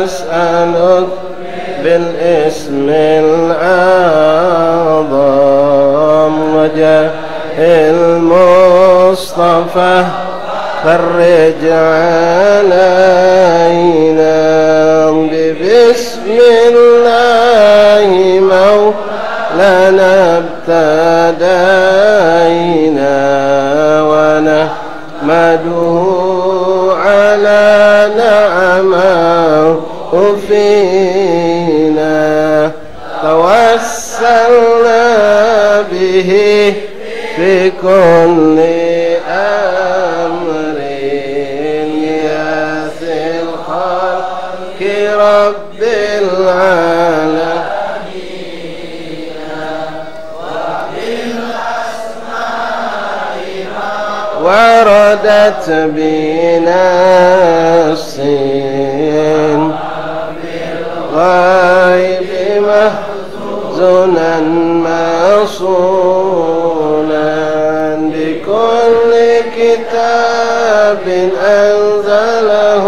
نسألك بالاسم الأعظم وجاه المصطفى فرج علينا ببسم الله مولانا ابتدينا ونحمده على نعمه فينا توسلنا به في كل أمر يا ذي الخلق رب العالمين وبالأسماء وردت بنفسين غيب محزونا مصونا بكل كتاب أنزله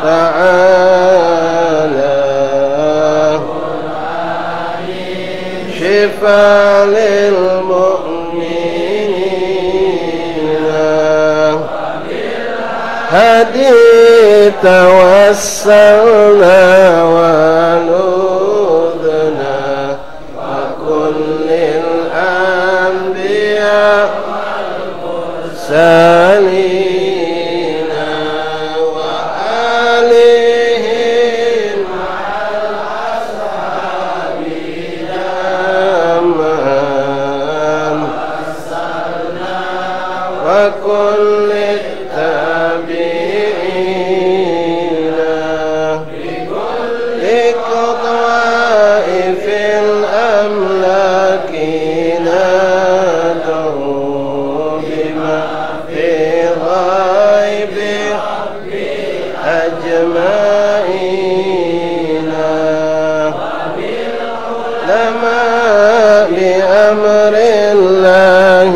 تعالى شفاء للمؤمنين هدي توسلنا ونذنا وكل الأنبياء والمرسلين وآلهم مع الأصحاب جمعا وكل التابعين بكل طوائف الأملاك نادوا بما في غيب أجمعين لما بأمر الله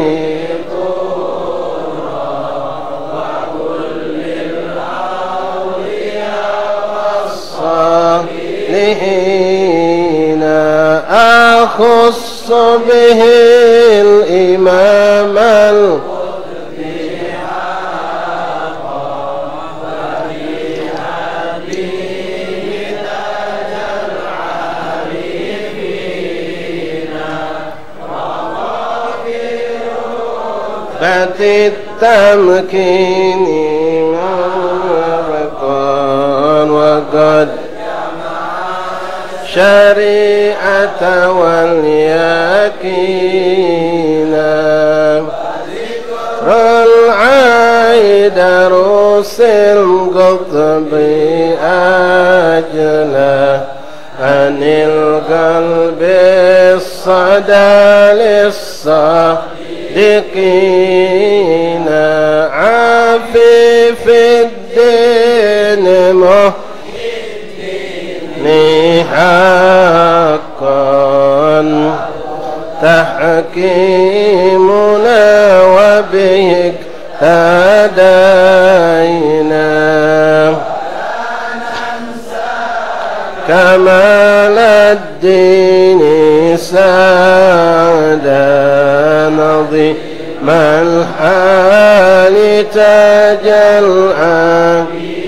أخص به الإمام القطبي حقا وفي حديث تاج العارفين رتبة التمكين مرقا وقد شريعة واليقين وذكر العيد روس القطب أجلى عن القلب الصدى للصادقين عفيف الدين حقا تحكيمنا وبه اهتدينا كمال الدين سادا نظيم الحال تاج العابدين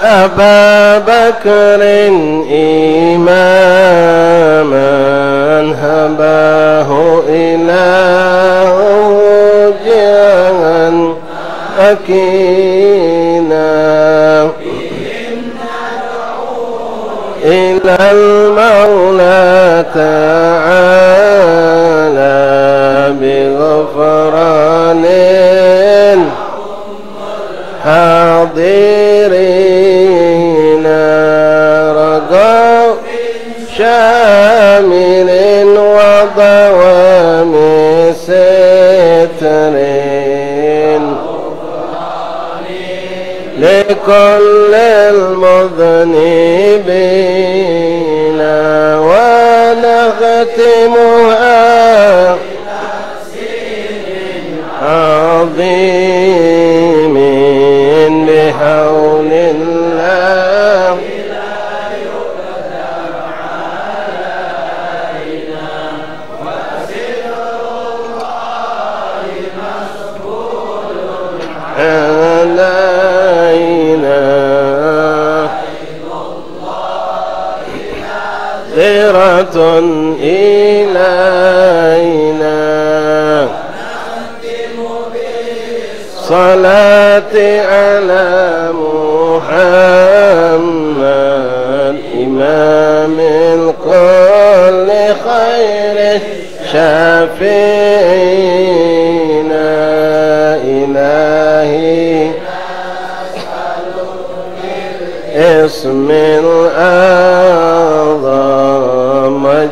أبا بكر إماما هباه إله جهلا أكينا المولى تعالى بغفران حاضرين رجاء شامل وضوام ستر لكل المذنبين ونختمها عظيم بحول الله ذرة إلينا صلاة على محمد إمام الكل خير شافينا إلهي اسم الأعظم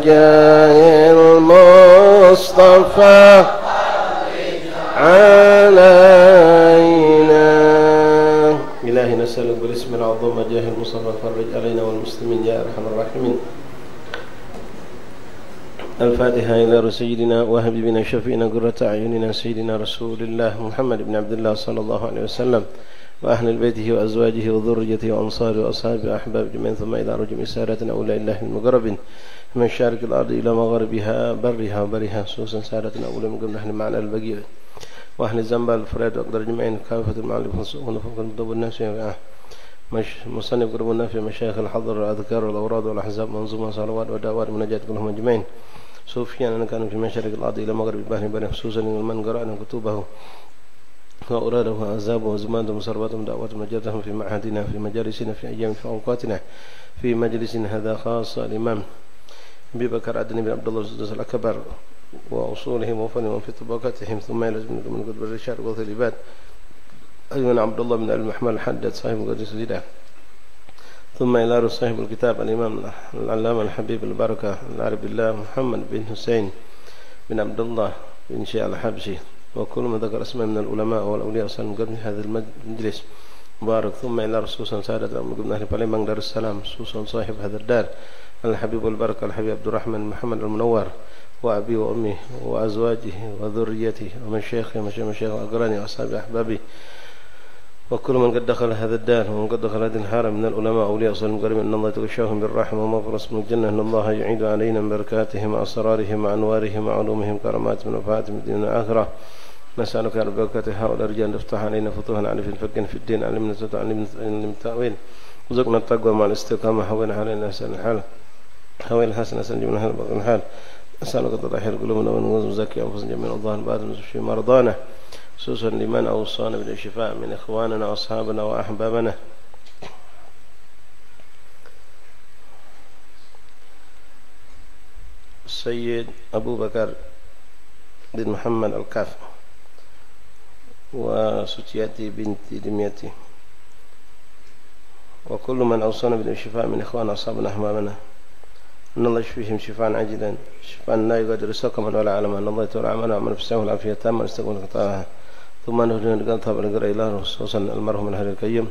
جاه المصطفى علينا إلهي نسألك بالاسم العظيم جاه المصطفى فرج علينا والمسلمين يا أرحم الراحمين. الفاتحة إلى سيدنا وحبيبنا شفينا قرة أعيننا سيدنا رسول الله محمد بن عبد الله صلى الله عليه وسلم وأهل بيته وأزواجه وذريته وأنصاره وأصحابه وأحباب جميعا ثم إلى رجم سادتنا أولياء الله المقربين من شارق الأرض إلى مغربها برها وبرها خصوصا سادتنا أولياء من قبل أهل المعنى البقيع وأهل الزنبال الفراد وأقدر جميعا كافة المعلم ونفق المطلوب الناس مصنف قرب النافع مشايخ الحضر والأذكار والأوراد والأحزاب منظومة صلوات ودعوات مناجات كلهم أجمعين صوفيا أن كانوا في مشارق الأرض إلى مغرب بحر بني خصوصا من قرأنا كتبه وأوراده وأعزابه وزمانه ومسرباتهم دعواتهم نجاتهم في معهدنا في مجالسنا في أيام في أوقاتنا في مجلسنا هذا خاص الإمام أبي بكر عدني بن عبد الله السدس الأكبر وأصولهم وفنهم في طبقاتهم ثم يلزم من قطب الرشاد وغوث العباد أيضا عبد الله بن المحمد الحداد صاحب القدس الزيدة ثم إلى صاحب الكتاب الإمام العلامة الحبيب البركة العارف بالله محمد بن حسين بن عبد الله بن شيع الحبشي وكل من ذكر اسمه من العلماء والأولياء صلى الله عليه وسلم هذا المجلس مبارك ثم إلى رسول سادة من أهل باليمن دار السلام خصوصا صاحب هذا الدار الحبيب والبركة الحبيب عبد الرحمن محمد المنور وأبي وأمي وأزواجه وذريته ومن شيخه ومشايخ وأقراني وأصحابي أحبابي وكل من قد دخل هذا الدار ومن قد دخل هذه الحارة من العلماء أولياء صلى الله عليه وسلم أن الله يتغشاهم بالرحمة ومغفرة من الجنة أن الله يعيد علينا من بركاتهم وأسرارهم وأنوارهم وعلومهم كرامات من وفاتهم الدين والآخرة نسألك يا رب بركات هؤلاء الرجال تفتح علينا فتوحا على في الدين علمنا التأويل وزقنا التقوى مع الاستقامة حوينا علينا أحسن الحال حوينا الحسن أحسن جميع الحال أسألك تطهير قلوبنا ونزكي أنفسنا جميعا الظاهر بعد نشفي مرضانا خصوصا لمن أوصانا بالشفاء من إخواننا وأصحابنا وأحبابنا السيد أبو بكر بن محمد الكاف وسوتياتي بنت دميتي وكل من أوصانا بالشفاء من إخواننا وأصحابنا وأحبابنا أن الله يشفيهم شفاء عاجلا شفاء لا يقدر سقما ولا علما أن الله يتولى عملنا وعمل في السماء والعافية تامة نستقبل قطاعها ثم نهدنا لقطها ونقرأ إلى خصوصا المرحوم الهدي الكريم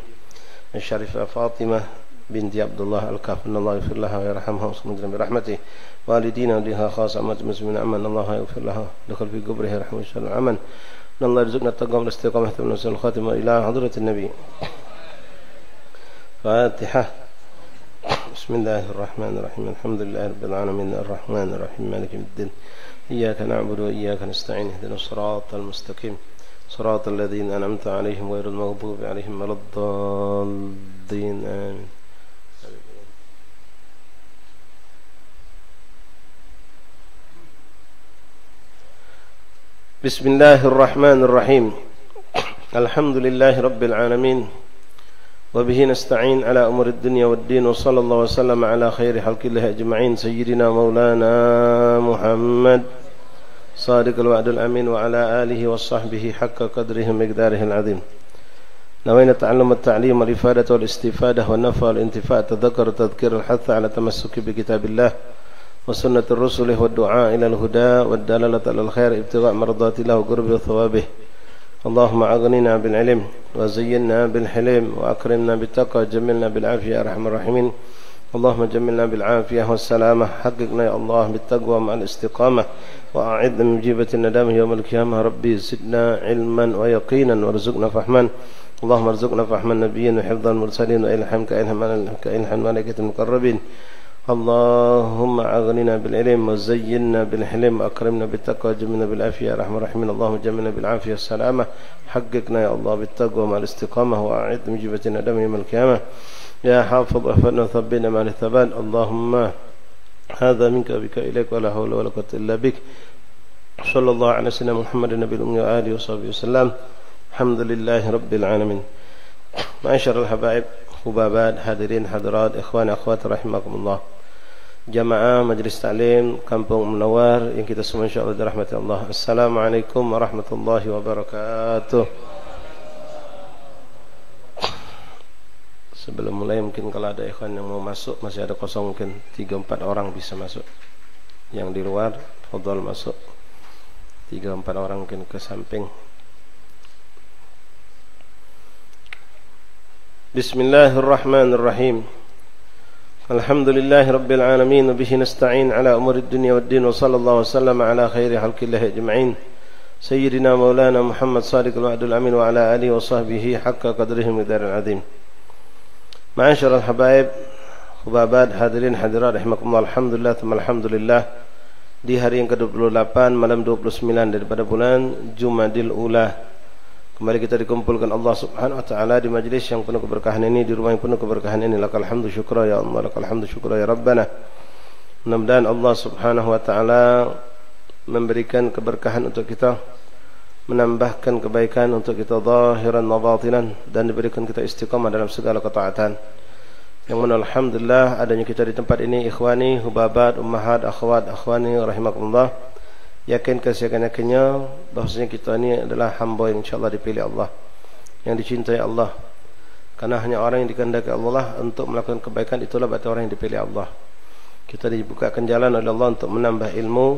الشريفة فاطمة بنت عبد الله الكاف أن الله يغفر لها ويرحمها ويصلنا برحمته والدينا ولها خاصة أمة المسلمين أمن أن الله يغفر لها دخل في قبره رحمه الله أمن أن الله يرزقنا التقوى والاستقامة حتى نوصل الخاتمة إلى حضرة النبي. فاتحة. بسم الله الرحمن الرحيم الحمد لله رب العالمين الرحمن الرحيم مالك يوم الدين إياك نعبد وإياك نستعين اهدنا الصراط المستقيم صراط الذين أنعمت عليهم غير المغضوب عليهم ولا الضالين آمين. بسم الله الرحمن الرحيم الحمد لله رب العالمين وبه نستعين على أمور الدنيا والدين وصلى الله وسلم على خير خلق الله أجمعين سيدنا مولانا محمد صادق الوعد الأمين وعلى آله وصحبه حق قدره مقداره العظيم. نوينا تعلم التعليم والإفادة والاستفادة والنفع والانتفاع تذكر تذكير الحث على تمسك بكتاب الله وسنة الرسل والدعاء إلى الهدى والدلالة على الخير ابتغاء مرضات الله وقرب ثوابه. اللهم أغننا بالعلم وزينا بالحلم وأكرمنا بالتقوى وجملنا بالعافية يا أرحم الراحمين. اللهم جملنا بالعافية والسلامة حققنا يا الله بالتقوى مع الاستقامة وأعذنا من مجيبة الندامة يوم القيامة. ربي زدنا علما ويقينا وارزقنا فهما. اللهم ارزقنا فهم النبيين وحفظ المرسلين وإلهام كإلهام ملائكة المقربين. اللهم أغننا بالعلم وزينا بالحلم وأكرمنا بالتقوى وجملنا بالعافية يا أرحم الراحمين. اللهم جملنا بالعافية والسلامة حققنا يا الله بالتقوى مع الاستقامة وأعد مجيبة الندم يوم القيامة. يا حافظ احفظنا وثبتنا مع الثبات. اللهم هذا منك بك إليك ولا حول ولا قوة إلا بك. صلى الله على سيدنا محمد النبي الأمي وآله وصحبه وسلم. الحمد لله رب العالمين. معاشر الحبايب hubabat, hadirin hadirat, ikhwan akhwat rahimakumullah. Jamaah Majlis Ta'lim Kampung Munawar yang kita semua insyaallah dirahmati Allah. Assalamualaikum warahmatullahi wabarakatuh. Sebelum mulai mungkin kalau ada ikhwan yang mau masuk, masih ada kosong mungkin 3-4 orang bisa masuk. Yang di luar fadhal masuk. 3-4 orang mungkin ke samping. Bismillahirrahmanirrahim. Alhamdulillahi rabbil alamin wa bihi nasta'in ala umuri dunya waddin wa sallallahu wasallam ala khairi khalqillahi ajma'in sayyidina maulana Muhammad sadiqul wa'dul amin wa ala alihi wa sahbihi haqqa qadrihi miqdaril azim. Ma'asyiral habaib, hubabat, hadirin hadirat rahimakumullah. Alhamdulillah thumma alhamdulillah. Di hari yang ke-28 malam 29 daripada bulan Jumadil Ula, kembali kita dikumpulkan Allah Subhanahu wa taala di majlis yang penuh keberkahan ini, di rumah yang penuh keberkahan ini. Lakal hamdu syukra ya Allah, lakal hamdu syukra ya Rabbana. Mudah-mudahan Allah Subhanahu wa taala memberikan keberkahan untuk kita, menambahkan kebaikan untuk kita zahiran wa batinan, dan diberikan kita istiqamah dalam segala ketaatan. Yang mana alhamdulillah adanya kita di tempat ini, ikhwani, hubabat, ummahat, akhwat, akhwani rahimakumullah. Yakin keyakinan-yakinnya bahwasanya kita ini adalah hamba yang insyaallah dipilih Allah, yang dicintai Allah. Karena hanya orang yang dikehendaki Allah untuk melakukan kebaikan, itulah berarti orang yang dipilih Allah. Kita dibukakan jalan oleh Allah untuk menambah ilmu,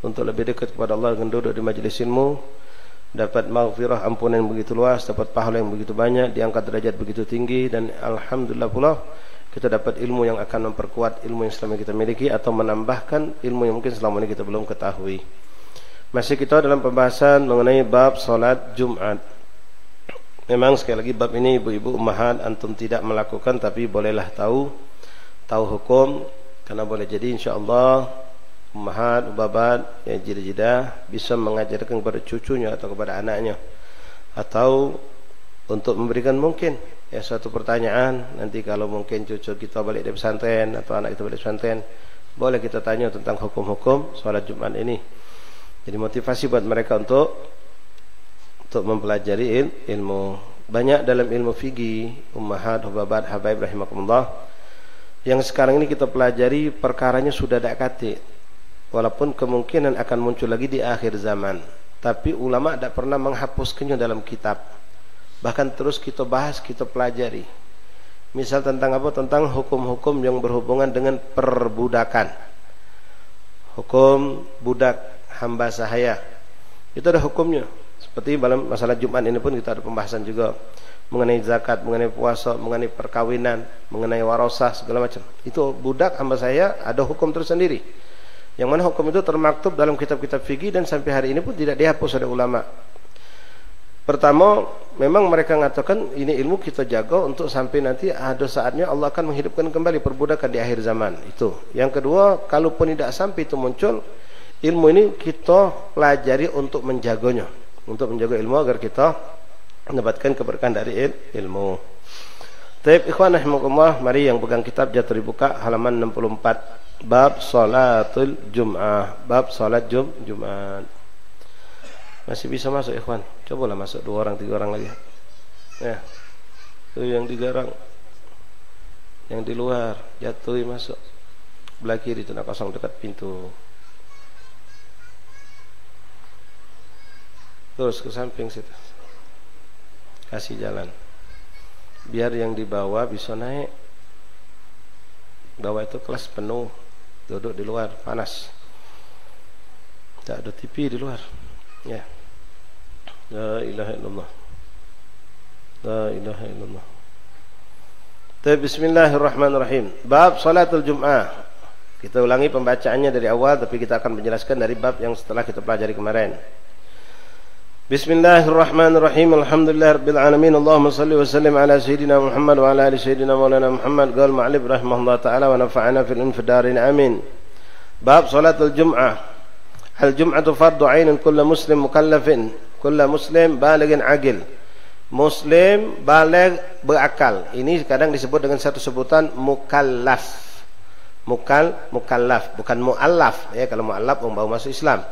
untuk lebih dekat kepada Allah dengan duduk di majlis ilmu, dapat maghfirah, ampunan yang begitu luas, dapat pahala yang begitu banyak, diangkat derajat begitu tinggi, dan alhamdulillah pula kita dapat ilmu yang akan memperkuat ilmu yang selama kita miliki atau menambahkan ilmu yang mungkin selama ini kita belum ketahui. Masih kita dalam pembahasan mengenai bab solat Jumat. Memang sekali lagi bab ini ibu-ibu ummahat antum tidak melakukan, tapi bolehlah tahu hukum, karena boleh jadi insyaallah ummahat, ubabat, yang jida-jida bisa mengajarkan kepada cucunya atau kepada anaknya, atau untuk memberikan mungkin suatu pertanyaan nanti kalau mungkin cucu kita balik dari pesantren atau anak kita balik dari pesantren, boleh kita tanya tentang hukum-hukum solat Jumat ini. Jadi motivasi buat mereka untuk mempelajari ilmu. Banyak dalam ilmu fikih, ummahat, hubabat, habaib rahimakumullah, yang sekarang ini kita pelajari perkaranya sudah tak kati, walaupun kemungkinan akan muncul lagi di akhir zaman, tapi ulama tak pernah menghapuskannya dalam kitab. Bahkan terus kita bahas, kita pelajari. Misal tentang apa? Tentang hukum-hukum yang berhubungan dengan perbudakan. Hukum budak, hamba sahaya, itu ada hukumnya. Seperti dalam masalah Jumat ini pun kita ada pembahasan juga mengenai zakat, mengenai puasa, mengenai perkawinan, mengenai warasah, segala macam. Itu budak, hamba sahaya ada hukum tersendiri, yang mana hukum itu termaktub dalam kitab-kitab fikih dan sampai hari ini pun tidak dihapus oleh ulama. Pertama, memang mereka mengatakan ini ilmu kita jaga untuk sampai nanti ada saatnya Allah akan menghidupkan kembali perbudakan di akhir zaman. Itu. Yang kedua, kalaupun tidak sampai itu muncul, ilmu ini kita pelajari untuk menjaganya, untuk menjaga ilmu agar kita mendapatkan keberkahan dari ilmu. Taib ikhwan rahimakumullah, mari yang pegang kitab jatuh dibuka halaman 64, bab salatul Jum'ah, bab salat Jumat. Masih bisa masuk ikhwan? Cobalah masuk 2 orang 3 orang lagi. Ya. Tuh yang digarang, yang di luar, jatuh masuk belah kiri itu, nak kosong dekat pintu. Terus ke samping situ, kasih jalan, biar yang di bawah bisa naik. Bawah itu kelas penuh, duduk di luar panas, tak ada TV di luar. Ya, la ilaha illallah, la ilaha illallah. Bismillahirrahmanirrahim. Bab salatul Jum'ah. Kita ulangi pembacaannya dari awal, tapi kita akan menjelaskan dari bab yang setelah kita pelajari kemarin. Bismillahirrahmanirrahim. Alhamdulillahirabbil alamin. Allahumma shalli wa sallim ala sayyidina Muhammad wa ala ali sayyidina Maulana Muhammad. Qala ma'alif rahimahullah ta'ala wa nafa'ana fil infadarin amin. Bab salatul Jum'ah. Al-Jum'atu fardu 'ainin kullu muslim mukallafin, kullu muslim balighin aqil. Muslim baligh berakal. Ini kadang disebut dengan satu sebutan mukallaf. Mukallaf, bukan muallaf ya. Kalau muallaf baru masuk Islam.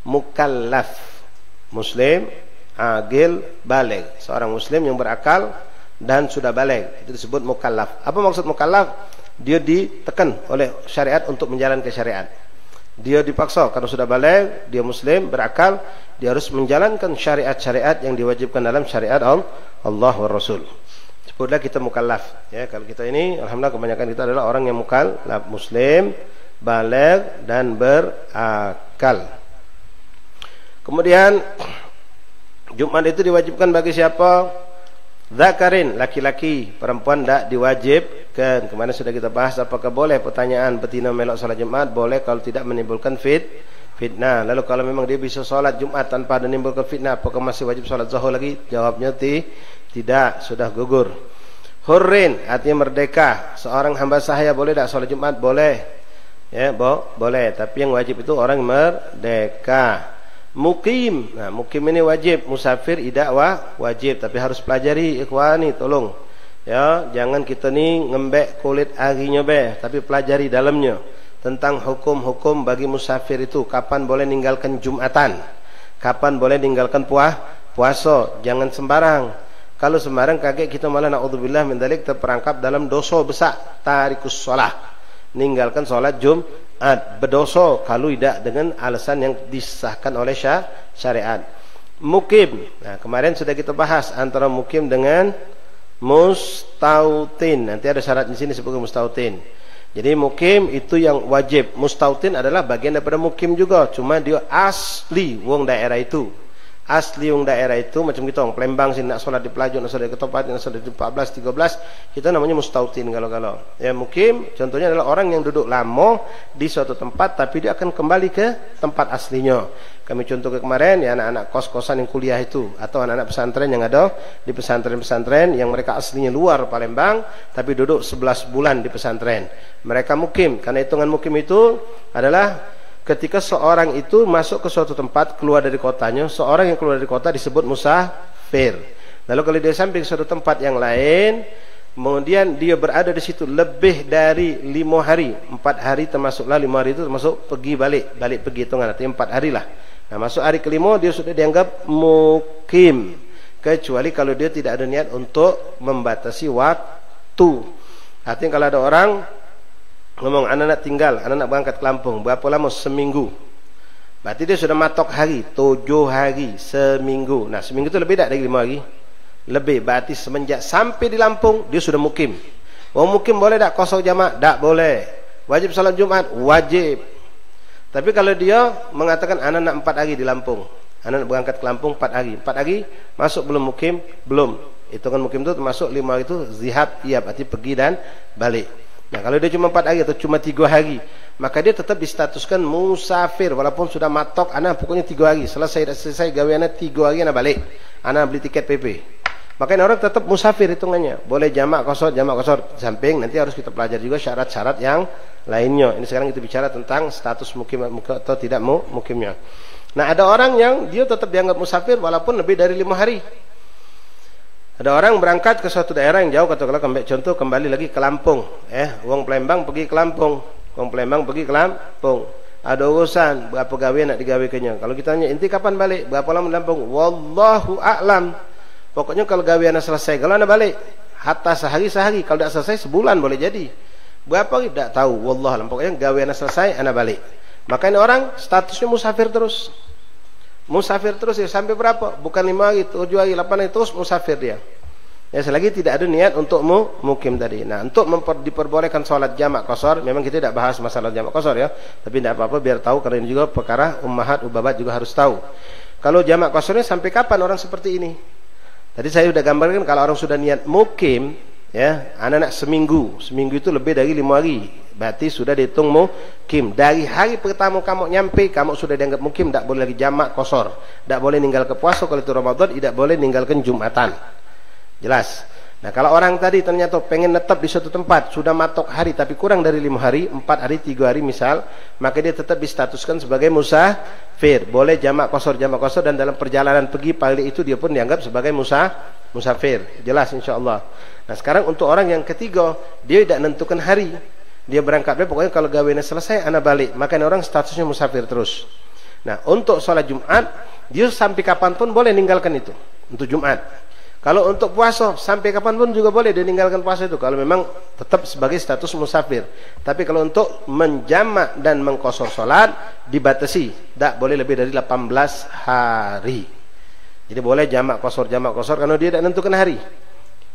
Mukallaf, muslim aqil baligh, seorang muslim yang berakal dan sudah baligh, itu disebut mukallaf. Apa maksud mukallaf? Dia ditekan oleh syariat untuk menjalankan syariat. Dia dipaksa karena sudah baligh, dia muslim berakal, dia harus menjalankan syariat-syariat yang diwajibkan dalam syariat Allah wa Rasul. Sebutlah kita mukallaf ya. Kalau kita ini alhamdulillah kebanyakan kita adalah orang yang mukallaf, muslim, baligh dan berakal. Kemudian Jumat itu diwajibkan bagi siapa? Zakarin, laki-laki, perempuan tidak diwajibkan. Kemarin sudah kita bahas apakah boleh pertanyaan betina melok salat Jumat. Boleh kalau tidak menimbulkan fitnah. Lalu kalau memang dia bisa salat Jumat tanpa ada menimbulkan fitnah, apakah masih wajib salat zuhur lagi? Jawabnya tidak, sudah gugur. Hurrin artinya merdeka, seorang hamba sahaya boleh tak salat Jumat? Boleh ya, boleh, tapi yang wajib itu orang merdeka. Mukim, nah mukim ini wajib, musafir tidak wajib, tapi harus pelajari ikhwani, tolong ya, jangan kita ni ngembek kulit arinya tapi pelajari dalamnya tentang hukum-hukum bagi musafir itu. Kapan boleh ninggalkan Jumatan, kapan boleh ninggalkan puasa, jangan sembarang. Kalau sembarang kaget kita malah naudzubillah min dzalik terperangkap dalam dosa besar, tarikus shalah, ninggalkan salat Jumat, berdosa kalau tidak dengan alasan yang disahkan oleh syariat. Mukim, nah kemarin sudah kita bahas antara mukim dengan mustautin. Nanti ada syarat di sini sebagai mustautin. Jadi mukim itu yang wajib, mustautin adalah bagian daripada mukim juga, cuma dia asli wong daerah itu. Asli wong daerah itu macam kita orang Palembang sini nak solat di Pelaju, nak solat di Ketopati, nak solat di 14, 13, kita namanya mustautin kalau. Ya mukim contohnya adalah orang yang duduk lama di suatu tempat tapi dia akan kembali ke tempat aslinya. Kami contoh ke kemarin ya, anak-anak kos-kosan yang kuliah itu atau anak-anak pesantren yang ada di pesantren-pesantren yang mereka aslinya luar Palembang tapi duduk 11 bulan di pesantren. Mereka mukim. Karena hitungan mukim itu adalah ketika seorang itu masuk ke suatu tempat, keluar dari kotanya. Seorang yang keluar dari kota disebut musafir. Lalu kalau dia sampai ke suatu tempat yang lain, kemudian dia berada di situ lebih dari 5 hari, 4 hari termasuklah, 5 hari itu termasuk pergi balik pergi hitungan, artinya 4 hari lah. Nah masuk hari kelima dia sudah dianggap mukim, kecuali kalau dia tidak ada niat untuk membatasi waktu. Artinya kalau ada orang ngomong anak-anak tinggal, anak-anak berangkat ke Lampung, berapa lama? Seminggu. Berarti dia sudah matok hari, 7 hari, seminggu. Nah seminggu itu lebih tak dari 5 hari? Lebih. Berarti semenjak sampai di Lampung dia sudah mukim. Mukim boleh tak kosong jamak? Tak boleh. Wajib salat Jumat? Wajib. Tapi kalau dia mengatakan anak-anak 4 hari di Lampung, anak-anak berangkat ke Lampung 4 hari, 4 hari masuk belum mukim? Belum. Hitungan mukim itu termasuk 5 hari itu zihab, iya, berarti pergi dan balik. Nah kalau dia cuma 4 hari atau cuma 3 hari, maka dia tetap distatuskan musafir walaupun sudah matok anak pokoknya 3 hari. Selesai gawe anak 3 hari anak balik, anak beli tiket PP. Makanya orang tetap musafir hitungannya. Boleh jamak kosor samping. Nanti harus kita pelajari juga syarat-syarat yang lainnya. Ini sekarang kita bicara tentang status mukim atau tidak mukimnya. Nah ada orang yang dia tetap dianggap musafir walaupun lebih dari 5 hari. Ada orang berangkat ke suatu daerah yang jauh, katakanlah contoh kembali lagi ke Lampung. Wong Palembang pergi ke Lampung, wong Palembang pergi ke Lampung. Ada urusan, berapa gawe nak digawekannya. Kalau kita tanya, inti kapan balik? Berapa lama di Lampung? Wallahu a'lam. Pokoknya kalau gawe anak selesai, kalau anak balik, hatta sehari kalau tidak selesai sebulan boleh jadi. Berapa hari tidak tahu, wallahualam. Pokoknya gawean selesai ana balik. Makanya orang statusnya musafir terus. Musafir terus ya, sampai berapa? Bukan 5 hari, 7 hari, 8 hari, terus musafir dia. Ya, selagi tidak ada niat untuk mukim tadi. Nah, untuk diperbolehkan sholat jamak qasar, memang kita tidak bahas masalah jamak qasar ya, tapi tidak apa-apa biar tahu, karena ini juga perkara ummahat ubabat juga harus tahu. Kalau jamak qasarnya sampai kapan orang seperti ini? Tadi saya sudah gambarkan, kalau orang sudah niat mukim ya, anak-anak seminggu itu lebih dari 5 hari, berarti sudah dihitung mukim. Dari hari pertama kamu nyampe, kamu sudah dianggap mukim, tidak boleh lagi jamak qasar, tidak boleh ninggal ke puasa kalau itu Ramadan, tidak boleh ninggalkan Jumatan. Jelas. Nah, kalau orang tadi ternyata pengen netap di suatu tempat, sudah matok hari tapi kurang dari 5 hari, 4 hari, 3 hari misal, maka dia tetap distatuskan sebagai musafir. Boleh jamak qasar, dan dalam perjalanan pergi pagi itu dia pun dianggap sebagai musafir. Jelas insyaallah. Nah, sekarang untuk orang yang ketiga, dia tidak menentukan hari. Dia berangkat, pokoknya kalau gaweannya selesai ana balik. Maka orang statusnya musafir terus. Nah, untuk sholat Jumat, dia sampai kapanpun boleh ninggalkan itu. Untuk Jumat. Kalau untuk puasa, sampai kapanpun juga boleh dia ninggalkan puasa itu, kalau memang tetap sebagai status musafir. Tapi kalau untuk menjamak dan mengqasar sholat, dibatasi, tidak boleh lebih dari 18 hari. Jadi boleh jamak qasar, karena dia tidak menentukan hari.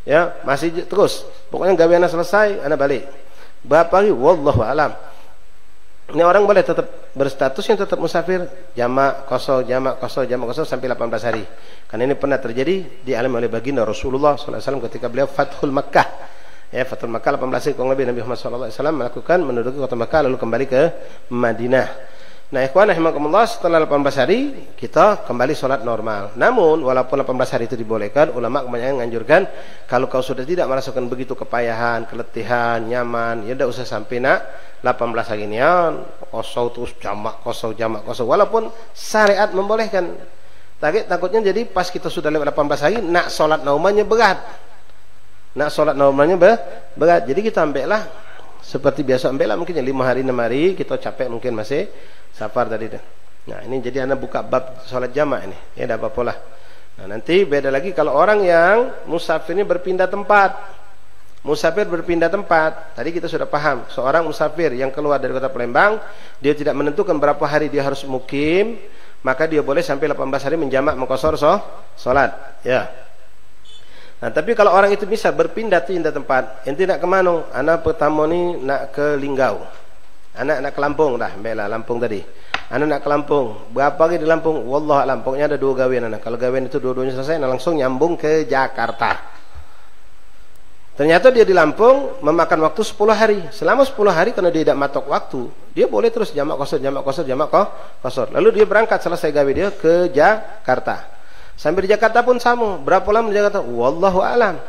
Ya, masih terus. Pokoknya gaweana selesai, ana balik. Berapa hari? Wallahu alam. Ini orang boleh tetap berstatus yang tetap musafir, jamak qasar sampai 18 hari. Karena ini pernah terjadi dialami oleh baginda Rasulullah SAW ketika beliau Fathul Makkah. Ya, Fathul Makkah 18 hari kurang lebih Nabi Muhammad SAW melakukan menduduki kota Makkah lalu kembali ke Madinah. Nah, ikhwan rahimakumullah, setelah 18 hari kita kembali sholat normal. Namun walaupun 18 hari itu dibolehkan, ulama kebanyakan menganjurkan kalau kau sudah tidak merasakan begitu kepayahan, keletihan, nyaman, ya tidak usah sampai 18 hari ini ya, qasar terus jamak qasar. Walaupun syariat membolehkan. Takutnya jadi pas kita sudah lewat 18 hari nak sholat naumanya berat. Jadi kita ambillah seperti biasa, ambillah mungkin 5 hari 6 hari kita capek, mungkin masih safar tadi dah. Nah, ini jadi anda buka bab sholat jamak ini. Ya tidak apa-apa lah. Nah, nanti beda lagi kalau orang yang musafirnya berpindah tempat. Tadi kita sudah paham, seorang musafir yang keluar dari kota Palembang, dia tidak menentukan berapa hari dia harus mukim, maka dia boleh sampai 18 hari menjamak mengqasar sholat. Ya. Nah, tapi kalau orang itu bisa berpindah tempat, ente nak ke mana? Anak pertama ni nak ke Linggau. Anak nak ke Lampung dah, ambillah Lampung tadi. Anak nak ke Lampung. Berapa hari di Lampung? Wallahualam. Pokoknya ada 2 gawean anak. Kalau gawean itu dua-duanya selesai, langsung nyambung ke Jakarta. Ternyata dia di Lampung memakan waktu 10 hari. Selama 10 hari karena dia tidak matok waktu, dia boleh terus jamak qasar. Lalu dia berangkat selesai gawe dia ke Jakarta. Sampai di Jakarta pun sama. Berapa lama di Jakarta? Wallahu alam.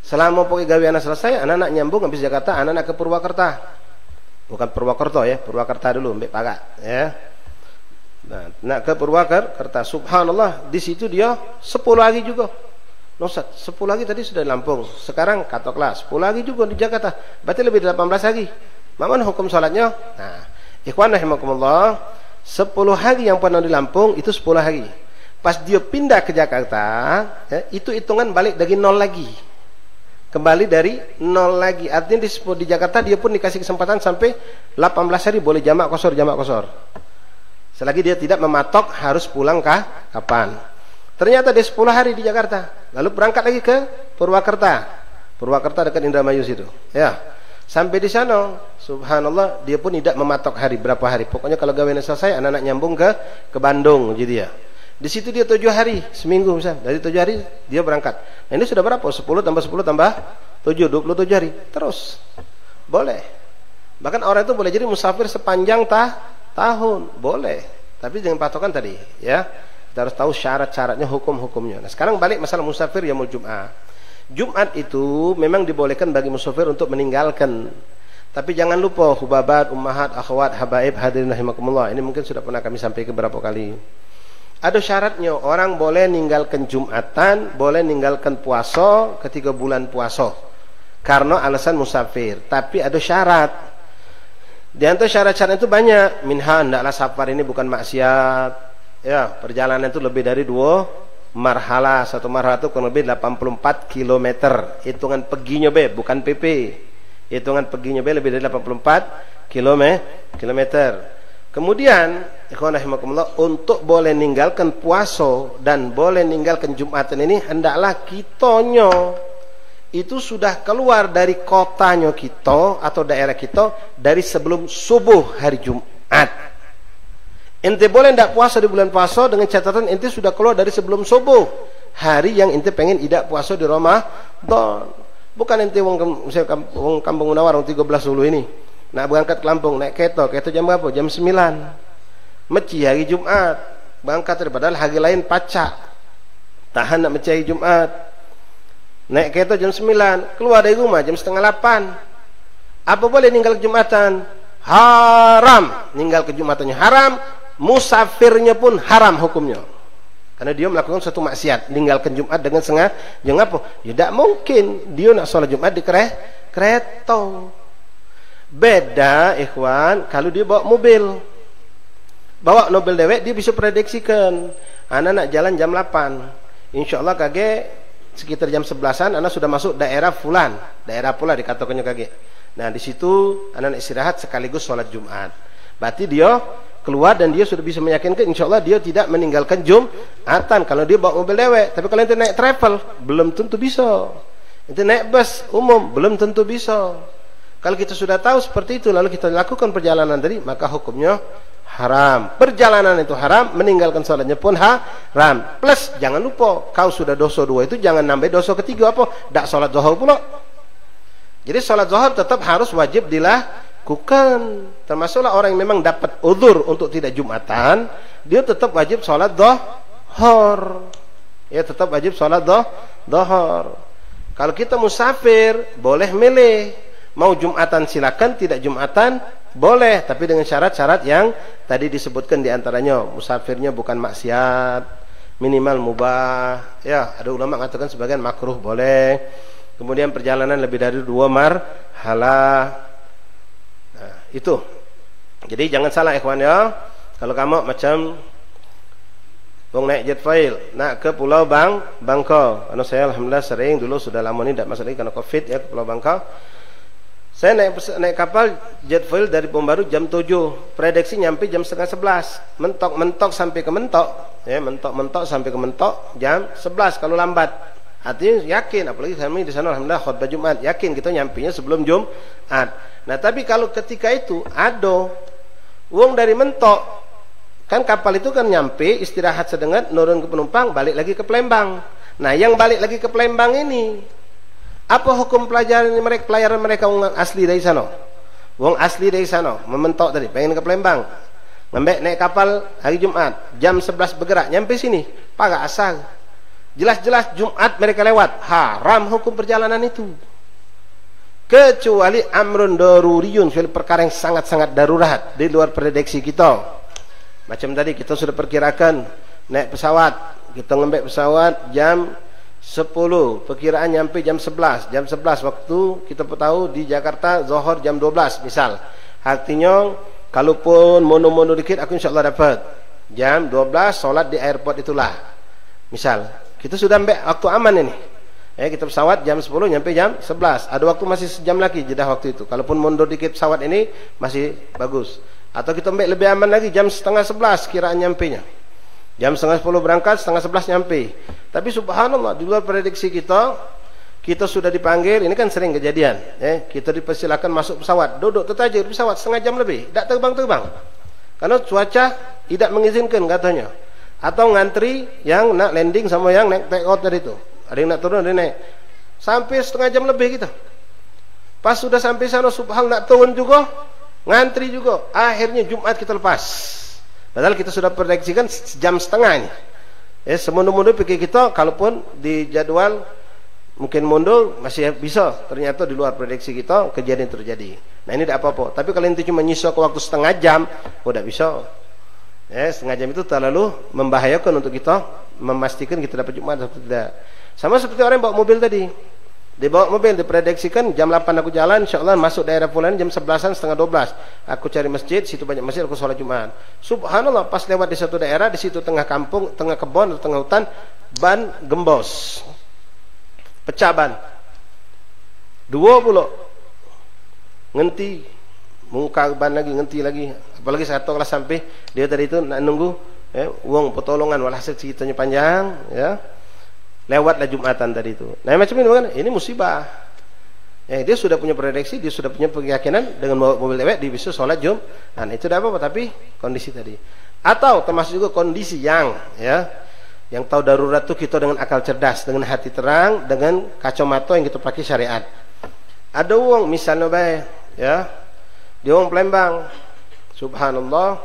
Selama pokoknya gawe anak selesai, anak nyambung habis Jakarta, anak ke Purwakarta. Bukan Purwakarta ya, Purwakarta dulu, Mbak Paga ya. Nah, nak ke Purwakarta. Subhanallah, di situ dia 10 hari juga. Ustaz, 10 hari tadi sudah di Lampung. Sekarang katoklah 10 hari juga di Jakarta. Berarti lebih dari 18 hari. Mana hukum salatnya? Nah, ikhwan rahimakumullah, 10 hari yang pernah di Lampung itu 10 hari. Pas dia pindah ke Jakarta, ya, itu hitungan balik dari 0 lagi. Kembali dari 0 lagi. Artinya di Jakarta dia pun dikasih kesempatan sampai 18 hari boleh jamak qasar. Selagi dia tidak mematok harus pulang kapan. Ternyata dia 10 hari di Jakarta, lalu berangkat lagi ke Purwakarta dekat Indramayu situ. Ya, sampai di sana, subhanallah, dia pun tidak mematok hari berapa hari. Pokoknya kalau gaweannya selesai, anak-anak nyambung ke Bandung, jadi ya. Di situ dia 7 hari, seminggu misal. Dari 7 hari dia berangkat. Nah, ini sudah berapa? 10 tambah 10 tambah 7, 27 hari. Terus boleh. Bahkan orang itu boleh jadi musafir sepanjang tahun, boleh. Tapi jangan patokan tadi, ya. Kita harus tahu syarat-syaratnya, hukum-hukumnya. Nah, sekarang balik masalah musafir yaumul Jum'ah. Jumat itu memang dibolehkan bagi musafir untuk meninggalkan. Tapi jangan lupa hubabat, ummahat, akhwat, habaib, hadirin rahimakumullah. Ini mungkin sudah pernah kami sampaikan beberapa kali. Ada syaratnya, orang boleh ninggalkan Jumatan, boleh ninggalkan puasa ketika bulan puasa karena alasan musafir. Tapi ada syarat. Di antara syarat-syarat itu banyak. Minha, hendaklah safar ini bukan maksiat. Ya, perjalanan itu lebih dari 2 marhala. Satu marhala itu kurang lebih 84 km. Hitungan perginya be, bukan PP. Hitungan perginya be lebih dari 84 kilometer. Kemudian, ikhwan rahimakumullah, untuk boleh ninggalkan puasa dan boleh ninggalkan Jumatan ini, hendaklah kitonyo itu sudah keluar dari kotanya kita atau daerah kita dari sebelum subuh hari Jumat. Ente boleh tidak puasa di bulan puasa dengan catatan ente sudah keluar dari sebelum subuh hari yang ente pengen tidak puasa di Ramadan. Bukan ente wong Kampung Munawar 13 dulu ini nak berangkat ke Lampung naik kereta jam berapa? Jam 9 meci hari Jumat berangkat daripada hari lain pacak tahan nak meci hari Jumat naik kereta jam 9 keluar dari rumah jam setengah 8. Apa boleh ninggal ke Jumatan? Haram. Ninggal ke Jumatannya haram, musafirnya pun haram hukumnya, karena dia melakukan suatu maksiat. Ninggalkan Jumat dengan sengaja, jangan apa? Ya tidak mungkin dia nak sholat Jumat di kereta. Beda ikhwan kalau dia bawa mobil dewek, dia bisa prediksikan anak nak jalan jam 8, insyaallah kage sekitar jam 11-an anak sudah masuk daerah fulan, daerah pula dikatakannya kage. Nah di situ anak istirahat sekaligus sholat Jumat. Berarti dia keluar dan dia sudah bisa meyakinkan insyaallah dia tidak meninggalkan Jumatan kalau dia bawa mobil dewek. Tapi kalau ente naik travel belum tentu bisa. Ente naik bus umum belum tentu bisa. Kalau kita sudah tahu seperti itu lalu kita lakukan perjalanan tadi, maka hukumnya haram. Perjalanan itu haram, meninggalkan sholatnya pun haram. Plus jangan lupa kau sudah dosa 2 itu jangan nambah dosa ketiga apa? Tak sholat zuhur pula. Jadi sholat zuhur tetap harus wajib dilakukan. Termasuklah orang yang memang dapat udzur untuk tidak Jumatan, dia tetap wajib sholat zuhur. Ya tetap wajib sholat zuhur. Kalau kita musafir boleh milih. Mau Jumatan silakan, tidak Jumatan boleh, tapi dengan syarat-syarat yang tadi disebutkan diantaranya musafirnya bukan maksiat, minimal mubah. Ya, ada ulama mengatakan sebagian makruh boleh. Kemudian perjalanan lebih dari 2 marhala. Nah, itu. Jadi jangan salah ikhwan ya. Kalau kamu macam wong naik jet foil nak ke Pulau Bangka. Karena saya alhamdulillah sering dulu sudah lama ini tidak masuk lagi karena Covid ya ke Pulau Bangka. Saya naik kapal jet foil dari Bombaru jam 7, prediksi nyampe jam setengah 11, mentok sampai ke mentok, ya mentok sampai ke mentok jam 11 kalau lambat. Artinya yakin, apalagi kami di sana alhamdulillah khutbah Jumat, yakin kita nyampenya sebelum Jumat. Nah tapi kalau ketika itu ada uang dari mentok, kan kapal itu kan nyampe istirahat sedengat, nurun ke penumpang, balik lagi ke Palembang. Nah yang balik lagi ke Palembang ini apa hukum pelayaran mereka wong asli dari sana? Wong asli dari sana mementok tadi pengen ke Palembang. Naik kapal hari Jumat jam 11 bergerak nyampe sini pakai asal. Jelas-jelas Jumat mereka lewat. Haram hukum perjalanan itu. Kecuali amrun daruriyun, perkara yang sangat-sangat darurat di luar prediksi kita. Macam tadi kita sudah perkirakan naik pesawat, kita ngambil pesawat jam 10, perkiraan nyampe jam 11. Jam 11 waktu kita tahu di Jakarta Zuhur jam 12 misal. Artinya kalaupun mono-mono dikit aku insyaallah dapat. Jam 12 solat di airport itulah. Misal, kita sudah ambil waktu aman ini. Kita pesawat jam 10 nyampe jam 11. Ada waktu masih sejam lagi jeda waktu itu. Kalaupun mundur dikit pesawat ini masih bagus. Atau kita ambil lebih aman lagi jam setengah 11 kiraan nyampenya. Jam setengah 10 berangkat, setengah 11 nyampe. Tapi subhanallah, di luar prediksi kita sudah dipanggil, ini kan sering kejadian. Kita dipersilakan masuk pesawat, duduk tertajir pesawat setengah jam lebih, tidak terbang-terbang. Karena cuaca tidak mengizinkan katanya. Atau ngantri yang nak landing sama yang naik take out tadi itu. Ada yang nak turun, ada yang naik. Sampai setengah jam lebih kita. Pas sudah sampai sana, subhanallah nak turun juga, ngantri juga. Akhirnya Jumat kita lepas. Padahal kita sudah prediksikan jam setengah ini. Semundur-mundur pikir kita, kalaupun di jadwal mungkin mundur masih bisa. Ternyata di luar prediksi kita kejadian terjadi. Nah ini tidak apa-apa. Tapi kalau itu cuma nyisok ke waktu setengah jam, tidak bisa. Setengah jam itu terlalu membahayakan untuk kita memastikan kita dapat Jumat atau tidak. Sama seperti orang yang bawa mobil tadi. Dibawa mobil, diprediksikan jam 8 aku jalan, insyaallah masuk daerah Fulan jam 11-an setengah 12. Aku cari masjid, situ banyak masjid, aku sholat Jumat. Subhanallah, pas lewat di satu daerah, di situ tengah kampung, tengah kebun, tengah hutan, ban gembos. Pecah ban. 2 pula. Ngenti. Muka ban lagi, ngenti lagi. Apalagi satu kelas sampai dia tadi itu nak nunggu uang pertolongan, walhasil ceritanya panjang, ya. Lewatlah Jumatan tadi itu. Nah macam ini kan, ini musibah. Dia sudah punya prediksi, dia sudah punya keyakinan dengan mobil lewat dia bisa sholat Jumat. Nah itu tidak apa-apa, tapi kondisi tadi. Atau termasuk juga kondisi yang tahu darurat itu kita dengan akal cerdas, dengan hati terang, dengan kacamata yang kita pakai syariat. Ada uang misalnya dia orang Palembang, subhanallah,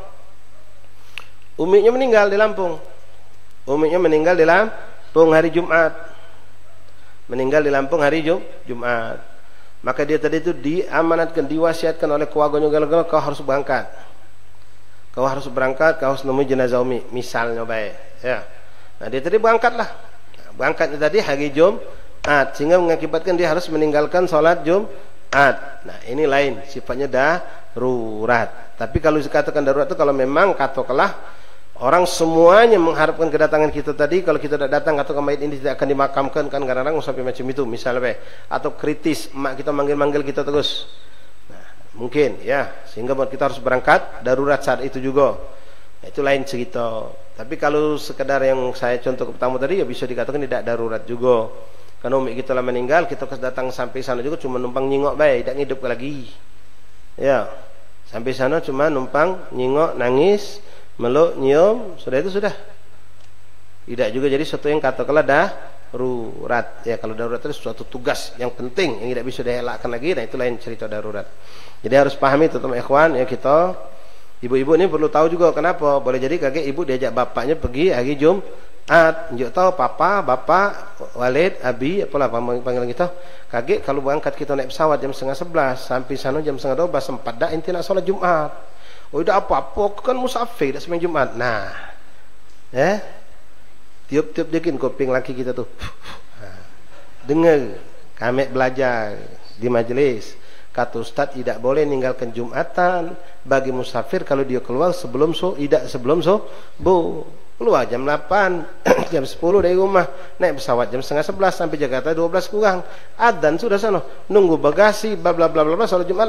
umiknya meninggal di Lampung. Umiknya meninggal di Lampung hari Jumat. Meninggal di Lampung hari Jumat. Maka dia tadi itu diamanatkan, diwasiatkan oleh keluarganya, kau harus berangkat. Kau harus berangkat, kau harus nemui jenazah umi, misalnya ya. Nah, dia tadi berangkatlah. Berangkatnya tadi hari Jumat, sehingga mengakibatkan dia harus meninggalkan sholat Jumat. Nah, ini lain, sifatnya darurat. Tapi kalau dikatakan darurat itu kalau memang katakanlah orang semuanya mengharapkan kedatangan kita tadi, kalau kita tidak datang atau mayit ini tidak akan dimakamkan, kan kadang-kadang sampai macam itu misalnya, atau kritis, emak kita manggil-manggil kita terus. Nah, mungkin ya, sehingga kita harus berangkat darurat saat itu juga. Nah, itu lain cerita. Tapi kalau sekedar yang saya contoh pertama tadi, ya bisa dikatakan tidak darurat juga. Karena umi kita lah meninggal, kita datang sampai sana juga cuma numpang nyingok tidak ngidup lagi. Ya, sampai sana cuma numpang nyingok, nangis, meluk, nyium, sudah itu sudah. Tidak juga jadi sesuatu yang katakanlah darurat. Ya, kalau darurat itu suatu tugas yang penting yang tidak bisa dielakkan lagi. Nah, itu lain cerita darurat. Jadi harus pahami teman ikhwan ya, kita ibu-ibu ini perlu tahu juga kenapa. Boleh jadi kaget ibu diajak bapaknya pergi hari Jumat. Njuk tahu bapak, Walid, Abi, apalah panggilan kita. Kaget kalau berangkat kita naik pesawat jam 10:30 sampai sana jam 11:30 sempat dah inti nak solat Jumat. Oh, tidak apa-apa, kan musafir dah sembahyang Jumat. Nah, tiup-tiup dikin kuping laki kita tuh. Dengar kami belajar di majelis. Kata Ustaz tidak boleh meninggalkan Jumatan bagi musafir kalau dia keluar sebelum subuh. Keluar jam 8, jam 10 dari rumah, naik pesawat jam 10:30 sampai Jakarta 12 kurang. Adzan sudah sana, nunggu bagasi, bla bla bla bla, salat Jumat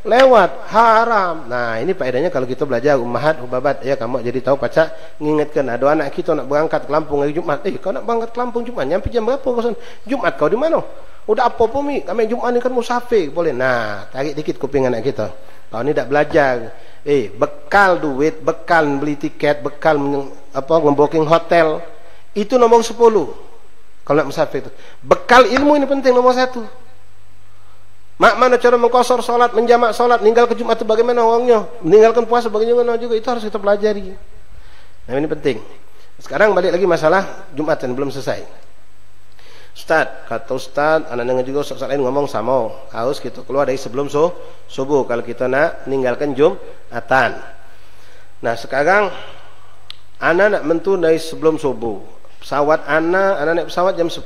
lewat, haram. Nah, ini faedahnya kalau kita belajar ummahat ubabat ya, kamu jadi tahu pacak ngingetkan ada anak kita nak berangkat ke Lampung hari Jumat. Kau nak berangkat ke Lampung Jumat, nyampe jam berapa kau sana? Jumat kau di mana? Udah apa mi? Kami Jumat ni kan musafir, boleh. Nah, tarik dikit kuping anak kita. Kau ni tak belajar. Bekal duit, bekal beli tiket, bekal nge-booking hotel, itu nomor 10 kalau nak musafir itu. Bekal ilmu ini penting nomor 1. Mana cara mengkosor solat, menjamak solat, meninggal ke Jumat itu bagaimana orangnya, meninggalkan puasa bagaimana juga, itu harus kita pelajari. Nah, ini penting. Sekarang balik lagi masalah Jumatan belum selesai. Ustaz, kata Ustaz, anak dengar juga Ustaz lain ngomong sama, harus kita keluar dari sebelum subuh kalau kita nak meninggalkan Jumatan. Nah, sekarang anak nak mentu dari sebelum subuh. Pesawat anak naik pesawat jam 10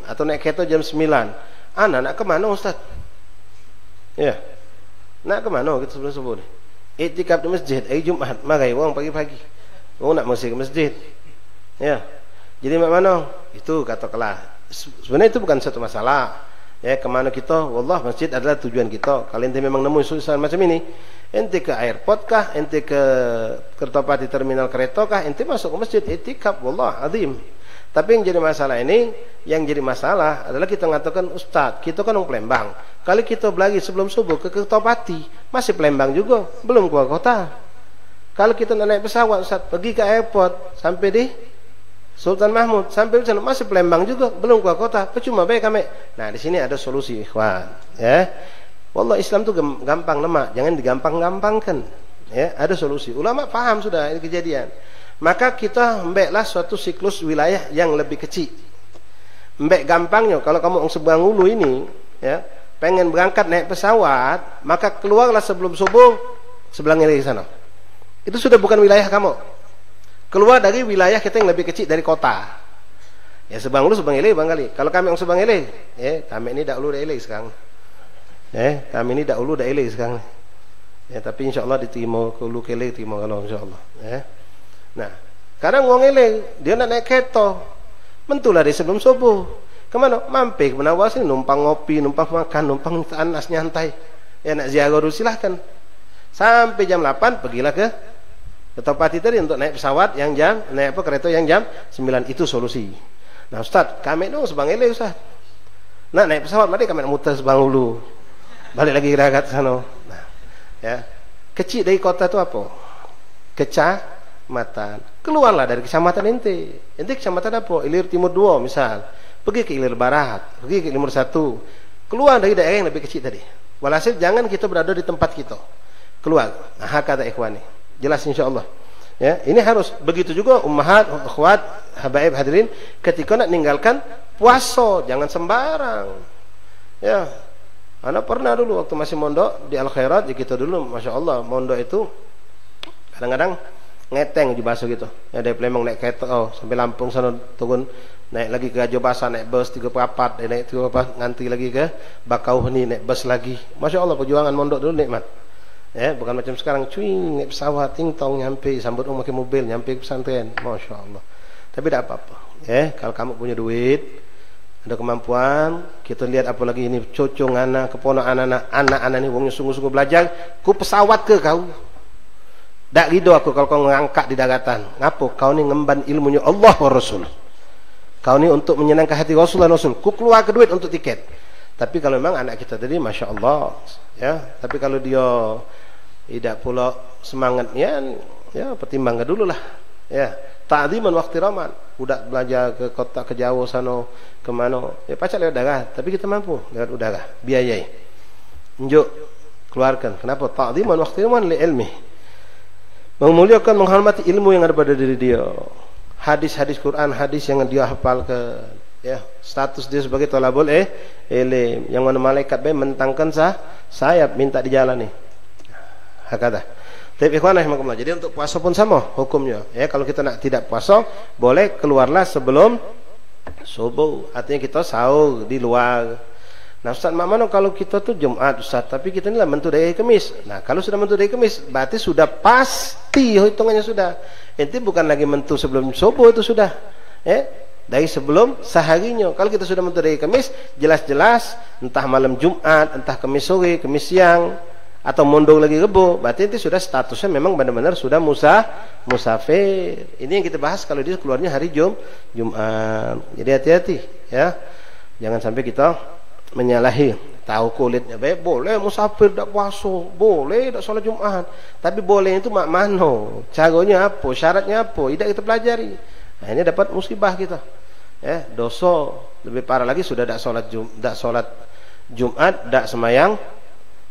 atau naik kereta jam 9. Anak nak ke mana Ustaz? Ya. Nak ke mana kita sebelum subuh ni? Iktikaf di masjid hari Jumat, marai orang pagi-pagi. Orang nak mesti ke masjid. Ya. Jadi mak mana? Itu katakanlah sebenarnya itu bukan satu masalah ya, kemana kita, wallah masjid adalah tujuan kita. Kalau ente memang nemu susah macam ini, ente ke airport kah, ente ke Kertopati terminal kereta kah, ente masuk ke masjid iktikaf, wallah azim. Tapi yang jadi masalah ini, yang jadi masalah adalah kita mengatakan Ustaz, kita kan orang Palembang, kalau kita berlari sebelum subuh ke Kertopati masih Palembang juga, belum keluar kota. Kalau kita naik pesawat Ustaz, pergi ke airport sampai di Sultan Mahmud sampai sana masih Palembang juga, belum keluar kota, percuma baik kami. Nah, di sini ada solusi ikhwan ya. Wallah Islam tu gampang lemak, jangan digampang-gampangkan ya, ada solusi. Ulama paham sudah ini kejadian. Maka kita mbeklah suatu siklus wilayah yang lebih kecil. Mbek gampangnya kalau kamu seberang Hulu ini ya, pengen berangkat naik pesawat, maka keluarlah sebelum subuh sebelangnya dari sana. Itu sudah bukan wilayah kamu. Keluar dari wilayah kita yang lebih kecil dari kota. Ya sebang lu sebang ele bang kali. Kalau kami yang sebang ele, kami ini dak ulu dak ele sekarang. Kami ini dak ulu dak ele sekarang. Ya tapi insyaallah diterima ke ulu kele terima kalau insyaallah. Nah, kadang wong ele dia nak naik kereta. Mentulah dari sebelum subuh. Kemana? Mampir ke Menawa sini numpang ngopi, numpang makan, numpang anas nyantai. Ya nak ziarah dulu silahkan. Sampai jam 8 pergilah ke Topati tadi untuk naik pesawat yang naik kereta yang jam 9 itu solusi. Nah Ustaz, kami dong sebang ele Ustaz. Nah naik pesawat mari kami nak muter sebang dulu. Balik lagi ke dekat sana. Nah, ya. Kecil dari kota itu apa? Kecamatan. Keluarlah dari kecamatan ente. Ente kecamatan apa? Ilir Timur 2 misal. Pergi ke Ilir Barat, pergi ke Timur 1. Keluar dari daerah yang lebih kecil tadi. Walhasil jangan kita berada di tempat kita. Keluar. Nah, kata ikhwani. Jelas insyaallah. Ya, ini harus begitu juga ummahat, akhwat, habaib hadirin ketika nak meninggalkan puasa, jangan sembarang. Ya. Ana pernah dulu waktu masih mondok di Al Khairat, ya kita dulu masyaallah mondok itu kadang-kadang ngeteng di baso gitu. Ya dari Palembang naik kereta sampai Lampung sana turun, naik lagi ke Gajo Basah naik bus 34, naik 34 nganti lagi ke Bakauheni naik bus lagi. Masyaallah perjuangan mondok dulu nikmat. Ya, bukan macam sekarang cuing naik pesawat ting-tong nyampe sambut pakai mobil nyampe ke pesantren. Masyaallah. Tapi tidak apa-apa. Ya, kalau kamu punya duit, ada kemampuan, kita lihat apa lagi ini cocong anak, keponakan anak-anak ini wongnya sungguh-sungguh belajar, ku pesawat ke kau. Tak ridho aku kalau kau ngangkat di daratan. Ngapo? Kau ni ngemban ilmunya Allah wa Rasul. Kau ni untuk menyenangkan hati Rasul dan Rasul. Ku keluar ke duit untuk tiket. Tapi kalau memang anak kita tadi Masya Allah, ya. Tapi kalau dia tidak pula semangatnya, ya pertimbangkan dulu lah. Ya, ta'ziman wa ihtiraman. Budak belajar ke kota ke jauh sana ke mana? Ya pacak lewat darat, tapi kita mampu lewat udara, biayai. Unjuk keluarkan. Kenapa? Ta'ziman wa ihtiraman li ilmi. Memuliakan menghormati ilmu yang ada pada diri dia. Hadis-hadis Quran, hadis yang dia hafalkan. Ya, status dia sebagai thalabul ilm. Yang mana malaikat mentangkan sayap minta dijalani. Hakada. Tapi ikhwan rahimakumullah. Jadi untuk puasa pun sama hukumnya. Ya, kalau kita nak tidak puasa, boleh keluarlah sebelum subuh. Artinya kita sahur di luar. Nah, Ustaz, mana kalau kita tuh Jumat, Ustaz, tapi kita ni lah mentu dari Kamis. Nah, kalau sudah mentu dari Kamis, berarti sudah pasti hitungannya sudah. Itu bukan lagi mentu sebelum subuh itu sudah. Dari sebelum seharinya. Kalau kita sudah mentu dari Kamis, jelas-jelas entah malam Jumat, entah Kamis sore, Kamis siang, atau mondong lagi Rebo, berarti itu sudah statusnya memang benar-benar sudah musafir. Ini yang kita bahas kalau dia keluarnya hari Jumat. Jadi hati-hati ya. Jangan sampai kita menyalahi. Tahu kulitnya baik, boleh musafir tak puasa, boleh tak solat Jumat. Tapi boleh itu mak mano, caranya apa, syaratnya apa, tidak kita pelajari. Nah, ini dapat musibah kita. Ya, dosa lebih parah lagi sudah tak solat Jumat, tak semayang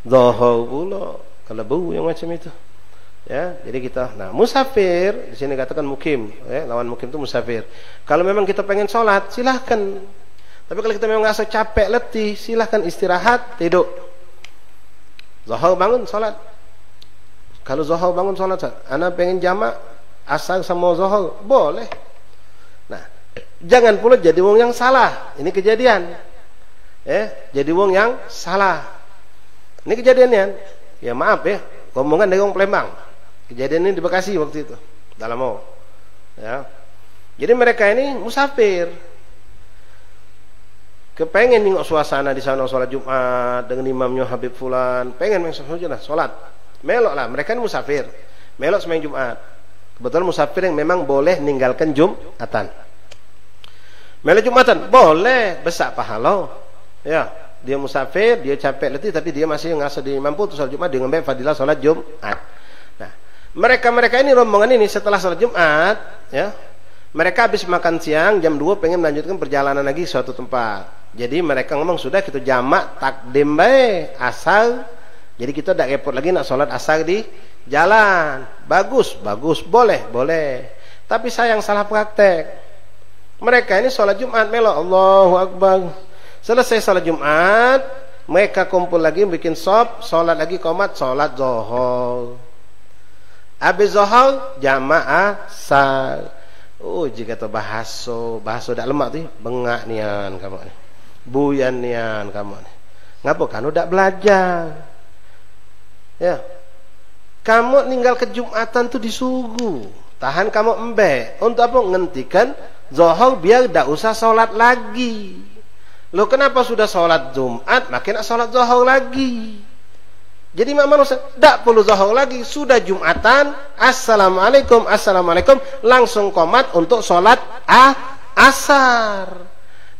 Zuhur pula, kelebu yang macam itu. Ya, jadi kita, nah musafir di sini katakan mukim, ya, lawan mukim itu musafir. Kalau memang kita pengen sholat, silahkan. Tapi kalau kita memang rasa capek, letih, silahkan istirahat, tidur. Zuhur bangun sholat. Kalau zuhur bangun sholat, anak pengen jamak asar sama zuhur, boleh. Nah, jangan pula jadi wong yang salah. Ini kejadian. Jadi wong yang salah. Ini kejadiannya, ya maaf ya, ngomongan dari orang Palembang. Kejadian ini di Bekasi waktu itu, dalam mau. Ya, jadi mereka ini musafir, kepengen nengok suasana di sana sholat Jumat dengan imamnya Habib Fulan, pengen sholat, melok lah. Mereka ini musafir, melok sembahyang Jumat. Kebetulan musafir yang memang boleh ninggalkan Jumatan. Melok Jumatan boleh, besar pahala. Ya. Dia musafir, dia capek letih, tapi dia masih ngerasa dia mampu untuk sholat Jumat, dia ngambil fadilah sholat Jumat. Nah, mereka ini rombongan ini setelah sholat Jumat, ya, mereka habis makan siang jam 2 pengen melanjutkan perjalanan lagi suatu tempat. Jadi mereka ngomong sudah kita jamak takdim bae asal. Jadi kita tidak repot lagi nak sholat asar di jalan. Bagus, boleh. Tapi sayang salah praktek. Mereka ini sholat Jumat melok, Allahu Akbar. Selesai salat Jumat, mereka kumpul lagi bikin sop, salat lagi qomat, salat zuhur. Habis zuhur jamaah asar. Oh, jika tu bahasa dak lemak tu, bengak nian kamu ni. Buyan nian kamu ni. Ngapa kan dak belajar? Ya. Kamu ninggal ke Jumatan tu disuguh. Tahan kamu embek. Untuk apa? Ngentikan zuhur biar dak usah solat lagi. Lo kenapa sudah solat Jumat makin nak solat zuhur lagi? Jadi mak manusia tak perlu zuhur lagi, sudah Jumatan, assalamualaikum, langsung qomat untuk solat asar.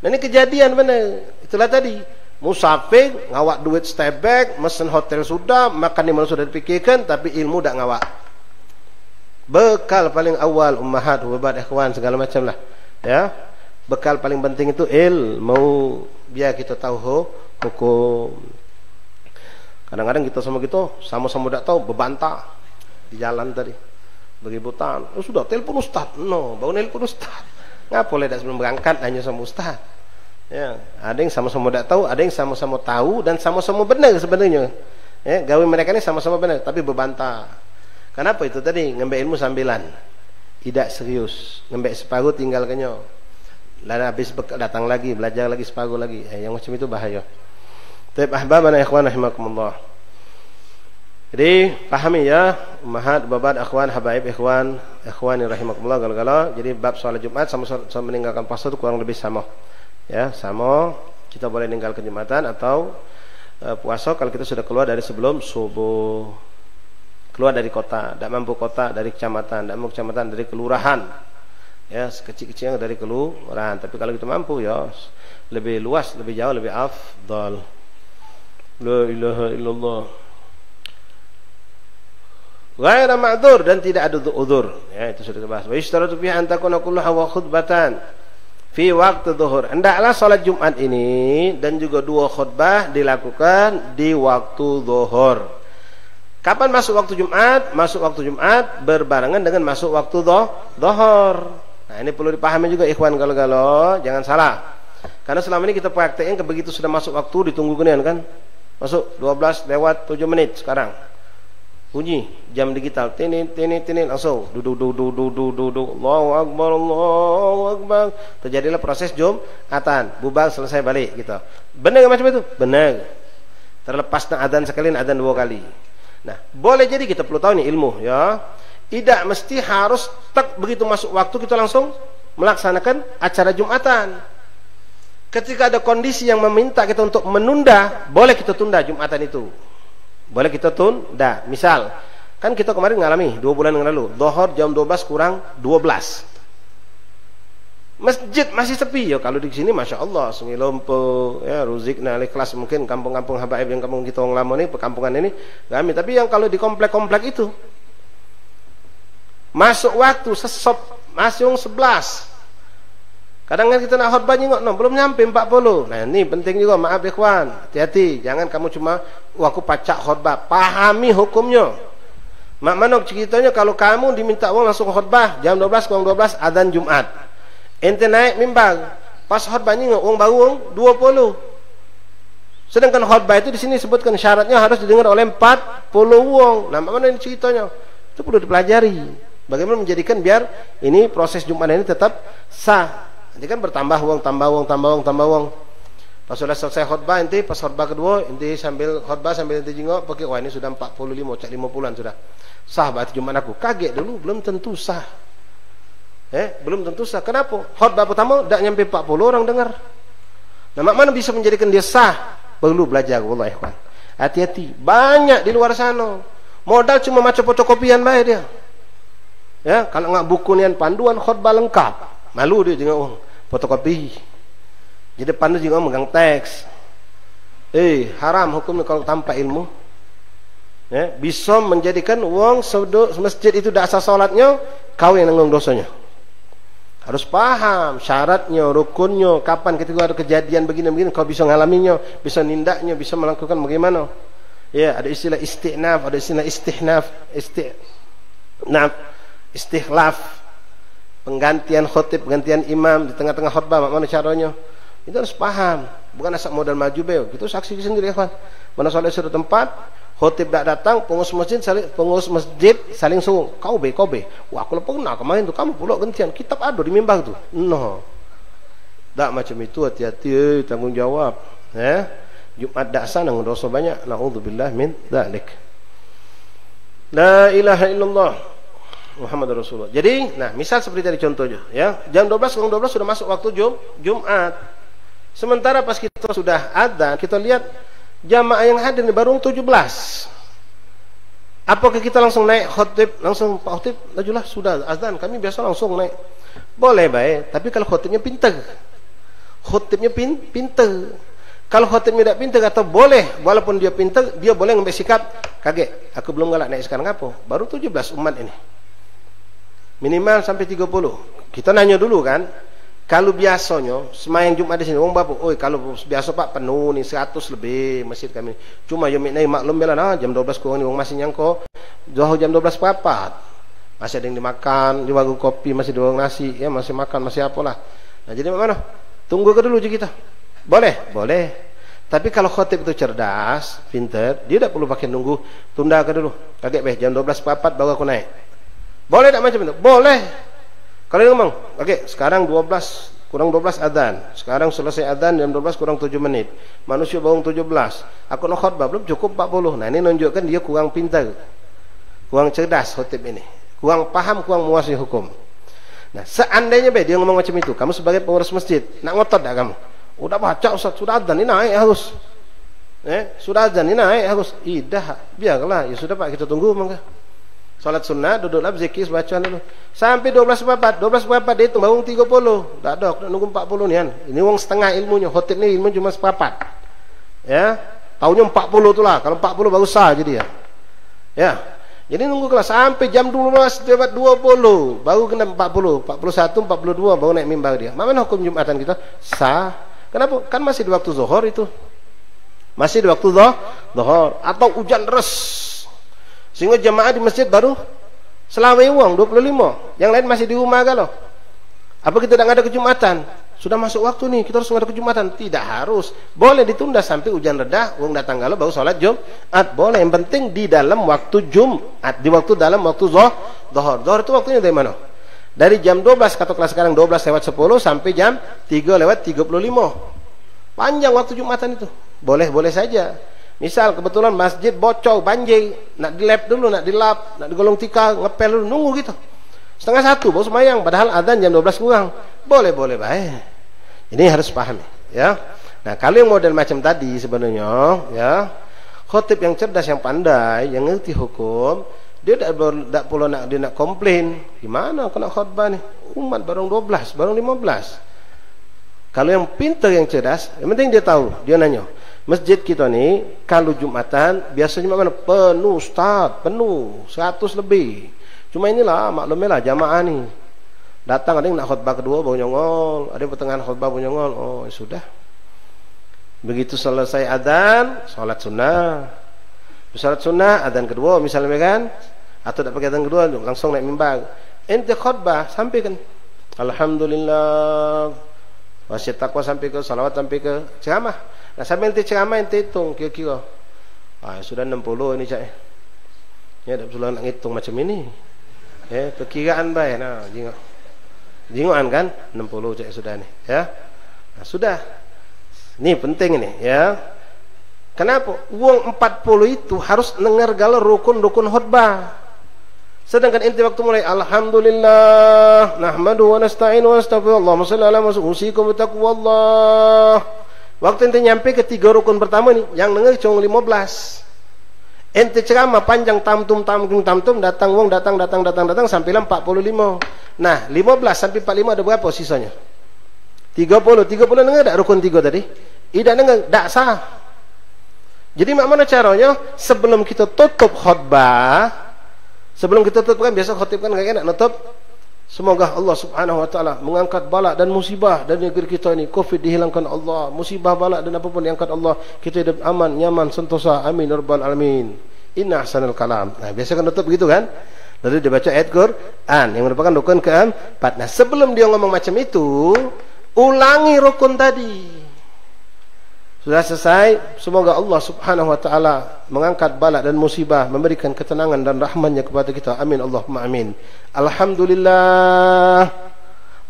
Nah ini kejadian benar. Itulah tadi, musafir ngawak duit stay back, mesen hotel sudah, makan di mana sudah dipikirkan, tapi ilmu tak ngawak. Bekal paling awal ummahat, wabat ikhwan segala macam lah. Ya, bekal paling penting itu ilmu, biar kita tahu hukum. Kadang-kadang kita sama-sama tak tahu berbantah di jalan tadi beributan. Oh sudah telepon ustaz. No, baru telepon ustaz. Ngapa boleh tak sebelum berangkat hanya sama ustaz? Ya, ada yang sama-sama tak tahu, ada yang sama-sama tahu dan sama-sama benar sebenarnya. Ya, gawe mereka ni sama-sama benar tapi berbantah. Kenapa itu tadi? Ngambil ilmu sambilan. Tidak serius. Ngambil separuh tinggalkannya. Lalu habis datang lagi, belajar lagi separuh lagi. Yang macam itu bahaya. Baik, ahbabana ikhwan rahimakumullah. Jadi pahami ya, ummahat, babat, akhwan, habaib, ikhwani rahimakumullah gala-gala. Jadi bab solat Jumat sama meninggalkan puasa itu kurang lebih sama. Ya, sama. Kita boleh meninggalkan Jumatan atau puasa kalau kita sudah keluar dari sebelum subuh. Keluar dari kota, tak mampu kota dari kecamatan, tak mampu kecamatan dari kelurahan. Ya, sekecil-kecilnya dari kelurahan. Tapi kalau kita mampu ya, lebih luas, lebih jauh, lebih afdal. La ilaha illallah. Ghaira ma'dzur, dan tidak ada udzur. Ya, itu sudah dibahas. Wa yashtaratu fi an takuna kulluha wa khutbatan fi waqti dhuhur. Hendaklah salat Jumat ini dan juga dua khutbah dilakukan di waktu zuhur. Kapan masuk waktu Jumat? Masuk waktu Jumat berbarengan dengan masuk waktu zuhur. Nah, ini perlu dipahami juga ikhwan kalau jangan salah. Karena selama ini kita prakteknya begitu sudah masuk waktu ditunggu ginian kan? Masuk 12 lewat 7 menit sekarang. Bunyi jam digital, tini langsung duduk. Allahu akbar. Terjadilah proses Jumatan, bubar selesai balik gitu. Benar macam itu? Benar. Terlepas adzan sekali, adzan dua kali. Nah, boleh jadi kita perlu tahu ini ilmu ya. Tidak mesti harus begitu masuk waktu kita langsung melaksanakan acara Jumatan. Ketika ada kondisi yang meminta kita untuk menunda, boleh kita tunda Jumatan itu. Boleh kita tunda. Misal, kan kita kemarin ngalami 2 bulan yang lalu, zuhur jam 12 kurang 12. Masjid masih sepi ya. Kalau di sini Masya Allah, Sungai Lompo, ya, Ruzikna, Al-Ikhlas, mungkin kampung-kampung habaib yang kampung kita orang lama ini, perkampungan ini, kami. Tapi yang kalau di komplek-komplek itu, masuk waktu sesop, masih 11. Kadang-kadang kita nak khutbah nyengok, no, belum nyampe 40. Nah ini penting juga, maaf ikhwan, hati-hati. Jangan kamu cuma, aku pacak khutbah. Pahami hukumnya. Mak manok ceritanya kalau kamu diminta uang langsung khutbah, jam 12 kurang 12, adzan Jumat. Ente naik mimbar, pas khutbah nyengok, uang baru uang 20. Sedangkan khutbah itu di sini sebutkan syaratnya harus didengar oleh 40 uang. Nah mak mana ini ceritanya? Itu perlu dipelajari. Bagaimana menjadikan biar ini proses Jumat ini tetap sah. Nanti kan bertambah uang, tambah uang. Pas sudah selesai khutbah, nanti pas khutbah kedua, nanti sambil khutbah sambil nanti jengok, pakai wah ini sudah 45, cak 50-an sudah. Sah berarti Jumat aku. Kaget dulu, belum tentu sah. Belum tentu sah. Kenapa? Khutbah pertama tak nyampe 40 orang dengar. Nah, mana bisa menjadikan dia sah? Perlu belajar, wallahi ikhwan. Hati-hati. Banyak di luar sana. Modal cuma macam fotokopian baik dia. Ya, kalau enggak buku nian panduan khutbah lengkap. Malu dia jengok uang fotokopi. Jadi depan dia juga megang teks. Haram hukumnya kalau tanpa ilmu. Ya, bisa menjadikan uang masjid itu dah asal salatnya, kau yang nanggung dosanya. Harus paham syaratnya, rukunnya, kapan ketika ada kejadian begini-begini kau bisa ngalaminya, bisa nindaknya, bisa melakukan bagaimana. Ya, ada istilah istinaf, ada istilah istikhlaf, penggantian khotib, penggantian imam di tengah-tengah khutbah, mana caranya? Itu harus paham. Bukan asal modal maju beo. Itu saksi sendiri, kawan. Mana soal suatu tempat, Khotib tak datang, pengurus masjid saling sungguh. Kau be. Wah, aku pernah kemarin tu kamu pula gantian. Kitab ada di mimbar tu. No. Tak macam itu, hati-hati, tanggungjawab. Jumat daksa nang dosa banyak. Na'udzubillah min dzalik. La ilaha illallah Muhammad Rasulullah. Jadi, misal seperti tadi contohnya, ya. Jam 12 sudah masuk waktu Jumat. Sementara pas kita sudah adzan, kita lihat jamaah yang hadir baru 17. Apakah kita langsung naik khotib, langsung Pak Khotib, lajulah sudah azan, kami biasa langsung naik. Boleh baik, tapi kalau khotibnya pintar. Kalau khotibnya tidak pintar atau boleh, walaupun dia pintar, dia boleh ngambil sikap kaget. Aku belum galak naik sekarang apa? Baru 17 umat ini. Minimal sampai 30. Kita nanya dulu kan. Kalau biasanya semayang Jumat di sini wong berapa? Oh, kalau biasa Pak penuh nih 100 lebih masjid kami. Cuma yo naik maklum bela jam 12 kurang ni wong masih nyangko. Jauh jam 12 papat. Masih ada yang dimakan, di warung kopi, masih di warung nasi, ya masih makan, masih apalah. Nah, jadi mana? Tunggu ke dulu je kita. Boleh. Tapi kalau khotib itu cerdas, pintar, dia tak perlu pakai nunggu, tunda ke dulu. Kaget jam 12 papat baru aku naik. Boleh tak macam itu? Boleh. Kalau dia ngomong, sekarang 12 kurang 12 adzan. Sekarang selesai adzan jam 12 kurang 7 menit. Manusia bangun 17. Aku nak khutbah belum cukup 40. Nah, ini menunjukkan dia kurang pintar. Kurang cerdas khotib ini. Kurang paham, kurang menguasai hukum. Nah, seandainya dia ngomong macam itu, kamu sebagai pengurus masjid, nak ngotot tak kamu? Udah baca Ustaz, sudah adzan ini naik harus. Sudah adzan ini naik harus. Dah, biarlah. Ya sudah Pak, kita tunggu mangga. Salat sunnah, duduklah berzikir, bacaan dulu. Sampai 12 berapa dia hitung, bangun 30. Tak ada, nak nunggu 40 ni kan. Ini wong setengah ilmunya, khotib ni ilmu cuma sepapat. Ya, tahunya 40 tu lah. Kalau 40 baru sah jadi ya. Ya, jadi nunggu kelas sampai jam 12 lewat 20. Baru kena 40, 41, 42 baru naik mimbar dia. Mana hukum Jumatan kita? Sah. Kenapa? Kan masih di waktu zuhur itu. Masih di waktu zuhur. Atau hujan deras. Sehingga jemaah di masjid baru selawai uang 25. Yang lain masih di rumah kalau. Apa kita tak ada kejumatan? Sudah masuk waktu nih, kita harus ada kejumatan. Tidak harus. Boleh ditunda sampai hujan reda, uang datang kalau baru salat Jumat. Boleh, yang penting di dalam waktu Jumat, dalam waktu zuhur. Zuhur itu waktunya dari mana? Dari jam 12, katakanlah sekarang 12 lewat 10 sampai jam 3 lewat 35. Panjang waktu Jumatan itu. Boleh saja. Misal kebetulan masjid bocor, banjir, nak dilap dulu, nak digolong tika, ngepel dulu, nunggu gitu. 12:30 baru semayang, padahal adzan jam 12 kurang. Boleh baik. Ini harus pahami, ya. Nah, kalau yang model macam tadi sebenarnya, ya, khotib yang cerdas, yang pandai, yang ngerti hukum, dia tak perlu nak komplain. Gimana kena khutbah nih? Umat baru 12, baru 15. Kalau yang pintar, yang cerdas, yang penting dia tahu, dia nanya. Masjid kita ni kalau Jumatan biasanya mana penuh Ustaz, penuh 100 lebih. Cuma inilah maklumnya jamaah ni. Datang ada yang nak khutbah kedua baru nyongol, ada yang pertengahan khutbah baru nyongol. Oh, sudah. Begitu selesai adzan, salat sunnah. Salat sunnah, adzan kedua misalnya kan, atau tak pakai adzan kedua langsung naik mimbar. Ente khutbah sampaikan alhamdulillah. Wasiat takwa sampai ke salawat sampai ke ceramah. Nah, sambil ente ceramah ente hitung kira-kira. Sudah 60 ini cak. Ya, tak perlu nak hitung macam ini. Ya, perkiraan baik. Nah, jingokan kan 60 cak sudah ni, ya. Nah, sudah. Ini penting ini, ya. Kenapa? Uang 40 itu harus dengar galau rukun-rukun khutbah. Sedangkan ente waktu mulai alhamdulillah nahmadu wa nasta'inu wa nastaghfiruh Allahumma shalli ala Muhammad usikum bittaqwallah. Waktu ente nyampe ke 3 rukun pertama ni, yang dengar cuma 15. Ente ceramah panjang tamtum datang wong datang sampai 45. Nah, 15 sampai 45 ada berapa sisanya? 30 dengar tak rukun 3 tadi? Tidak dengar, tak sah. Jadi mana caranya? Sebelum kita tutup khutbah, sebelum kita tutup kan biasa khutib kan enggak enak nutup. Semoga Allah Subhanahu wa taala mengangkat bala dan musibah dari negeri kita ini. Covid dihilangkan Allah, musibah bala dan apapun diangkat Allah. Kita hidup aman, nyaman, sentosa. Amin ya rabbal alamin. Inna ahsanal kalam. Nah, biasa kan nutup begitu kan? Lalu dia baca ayat Quran yang merupakan rukun keempat. Nah, sebelum dia ngomong macam itu, ulangi rukun tadi. Sudah selesai, semoga Allah subhanahu wa ta'ala mengangkat bala dan musibah, memberikan ketenangan dan rahmannya kepada kita. Amin, Allahumma amin. Alhamdulillah.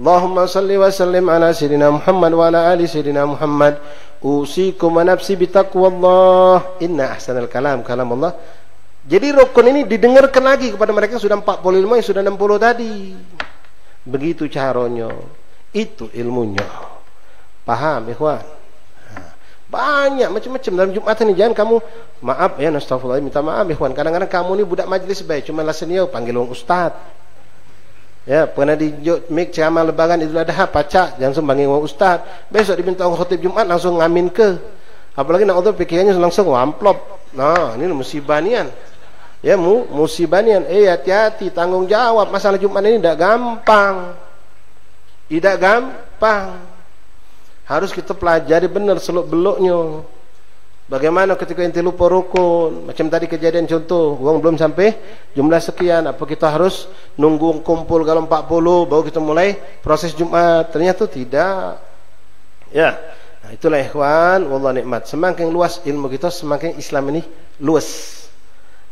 Allahumma salli wa sallim ala sayyidina Muhammad wa ala ali sayyidina Muhammad. Usikum wa nafsi bitaqwallah. Inna ahsanal kalam kalam Allah. Jadi rukun ini didengarkan lagi kepada mereka yang sudah 45, yang sudah 60 tadi. Begitu caranya. Itu ilmunya. Paham, ikhwan? Banyak macam-macam dalam Jumat ini. Jangan kamu maaf ya, astagfirullah, minta maaf ikhwan. Kadang-kadang kamu ni budak majlis baik, cuma lasan dia panggil orang ustaz. Ya, pernah di mik ceramah lebaran Idul Adha pacak, jangan panggil orang ustaz. Besok diminta orang khotib Jumat langsung ngamin ke. Apalagi nak orang pikirannya langsung amplop. Nah, ini musibah nian. Ya, musibah nian. Hati-hati, tanggungjawab. Masalah Jumat ini tidak gampang. Tidak gampang. Harus kita pelajari benar seluk-beluknya. Bagaimana ketika ente lupa rukun, macam tadi kejadian contoh, uang belum sampai jumlah sekian, apa kita harus nunggu kumpul kalau 40 baru kita mulai proses Jumat? Ternyata tidak. Ya. Nah, itulah ikhwan, wallah nikmat. Semakin luas ilmu kita, semakin Islam ini luas.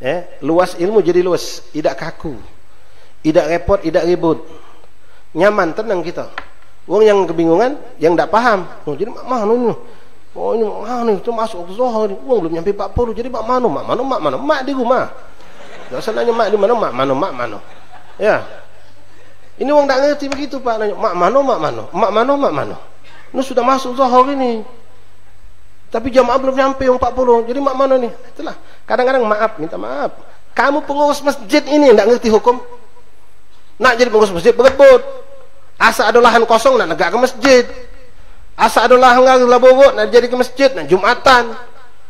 Ya, luas ilmu jadi luas, tidak kaku. Tidak repot, tidak ribut. Nyaman, tenang kita. Wong yang kebingungan, yang tidak paham. Oh, jadi mak mana ni? Oh, ini mak mana? Itu masuk ke Zohar. Wong belum nyampe 40. Jadi mak mana? Mak di rumah. Tak usah nanya mak di mana, mak mana. Ya. Ini wong tak ngerti begitu Pak. Nanya mak mana? Ini sudah masuk Zohar ini. Tapi jamaah belum nyampe yang 40. Jadi mak mana ni? Itulah. Kadang-kadang maaf, minta maaf. Kamu pengurus masjid ini yang tak ngerti hukum. Nak jadi pengurus masjid berebut. Asa ada lahan kosong nak negak ke masjid. Asa ada lahan labobok nak jadi ke masjid, nak Jumatan.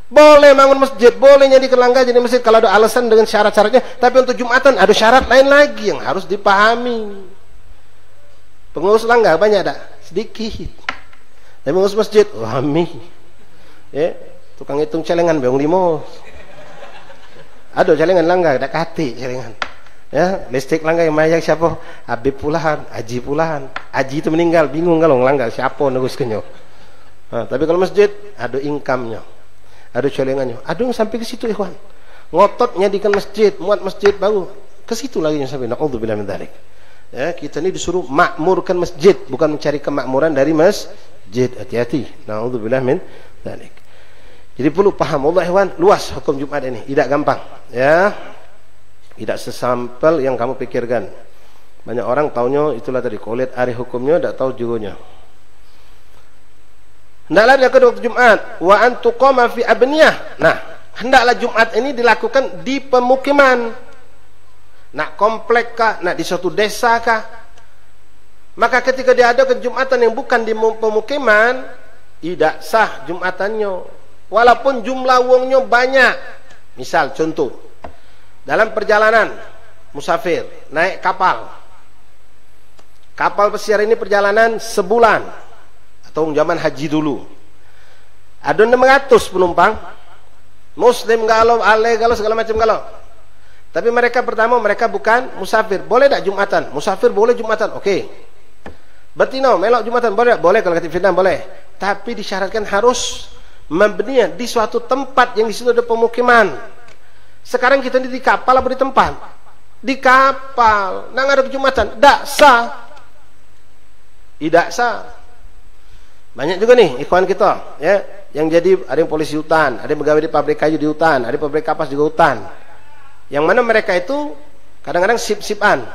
Boleh bangun masjid, boleh jadi kelangga jadi masjid kalau ada alasan dengan syarat-syaratnya. Tapi untuk Jumatan ada syarat lain lagi yang harus dipahami. Pengurus langgar banyak tak? Sedikit. Tapi pengurus masjid ramai. Tukang hitung celengan beong 5. Ada celengan langgar tak kati celengan. Ya, listrik langgar yang mayang siapa? Habib pulahan, Haji pulahan. Haji itu meninggal, bingung kalau langgar siapa neguskannya. Tapi kalau masjid ada income-nya. Ada celengannya. Ada yang sampai ke situ ikhwan. Ngotot nyadikan masjid, muat masjid baru. Ke situ lagi yang sampai. Na'udzubillah min dzalik. Ya, kita ni disuruh makmurkan masjid, bukan mencari kemakmuran dari masjid. Hati-hati. Na'udzubillah min dzalik. Jadi perlu paham Allah ikhwan, luas hukum Jumat ini, tidak gampang. Ya. Tidak sesampel yang kamu pikirkan. Banyak orang taunya itulah tadi. Kalau lihat hari hukumnya, tidak tahu jurunya. Hendaklah dia kedua waktu Jumat. Wa antuqama fi abniyah. Nah, hendaklah Jumat ini dilakukan di pemukiman. Nak komplek kah? Nak di suatu desa kah? Maka ketika dia ada kejumatan yang bukan di pemukiman, tidak sah Jumatannya. Walaupun jumlah wongnya banyak. Misal, contoh. Dalam perjalanan musafir naik kapal pesiar ini perjalanan sebulan atau zaman haji dulu, ada 600 penumpang muslim galau, ale galau, segala macam galau. Tapi mereka pertama mereka bukan musafir. Boleh tak Jumatan? Musafir boleh Jumatan, okey. Betino melok Jumatan boleh? Boleh kalau kata Vietnam boleh. Tapi disyaratkan harus membenia di suatu tempat yang di situ ada pemukiman. Sekarang kita di kapal apa di tempat? Di kapal. Nang ada Jumatan, tidak sah. Tidak sah. Banyak juga nih ikhwan kita, ya, yang jadi ada yang polisi hutan, ada yang pegawai di pabrik kayu di hutan, ada pabrik kapas juga hutan. Yang mana mereka itu kadang-kadang sip-sipan.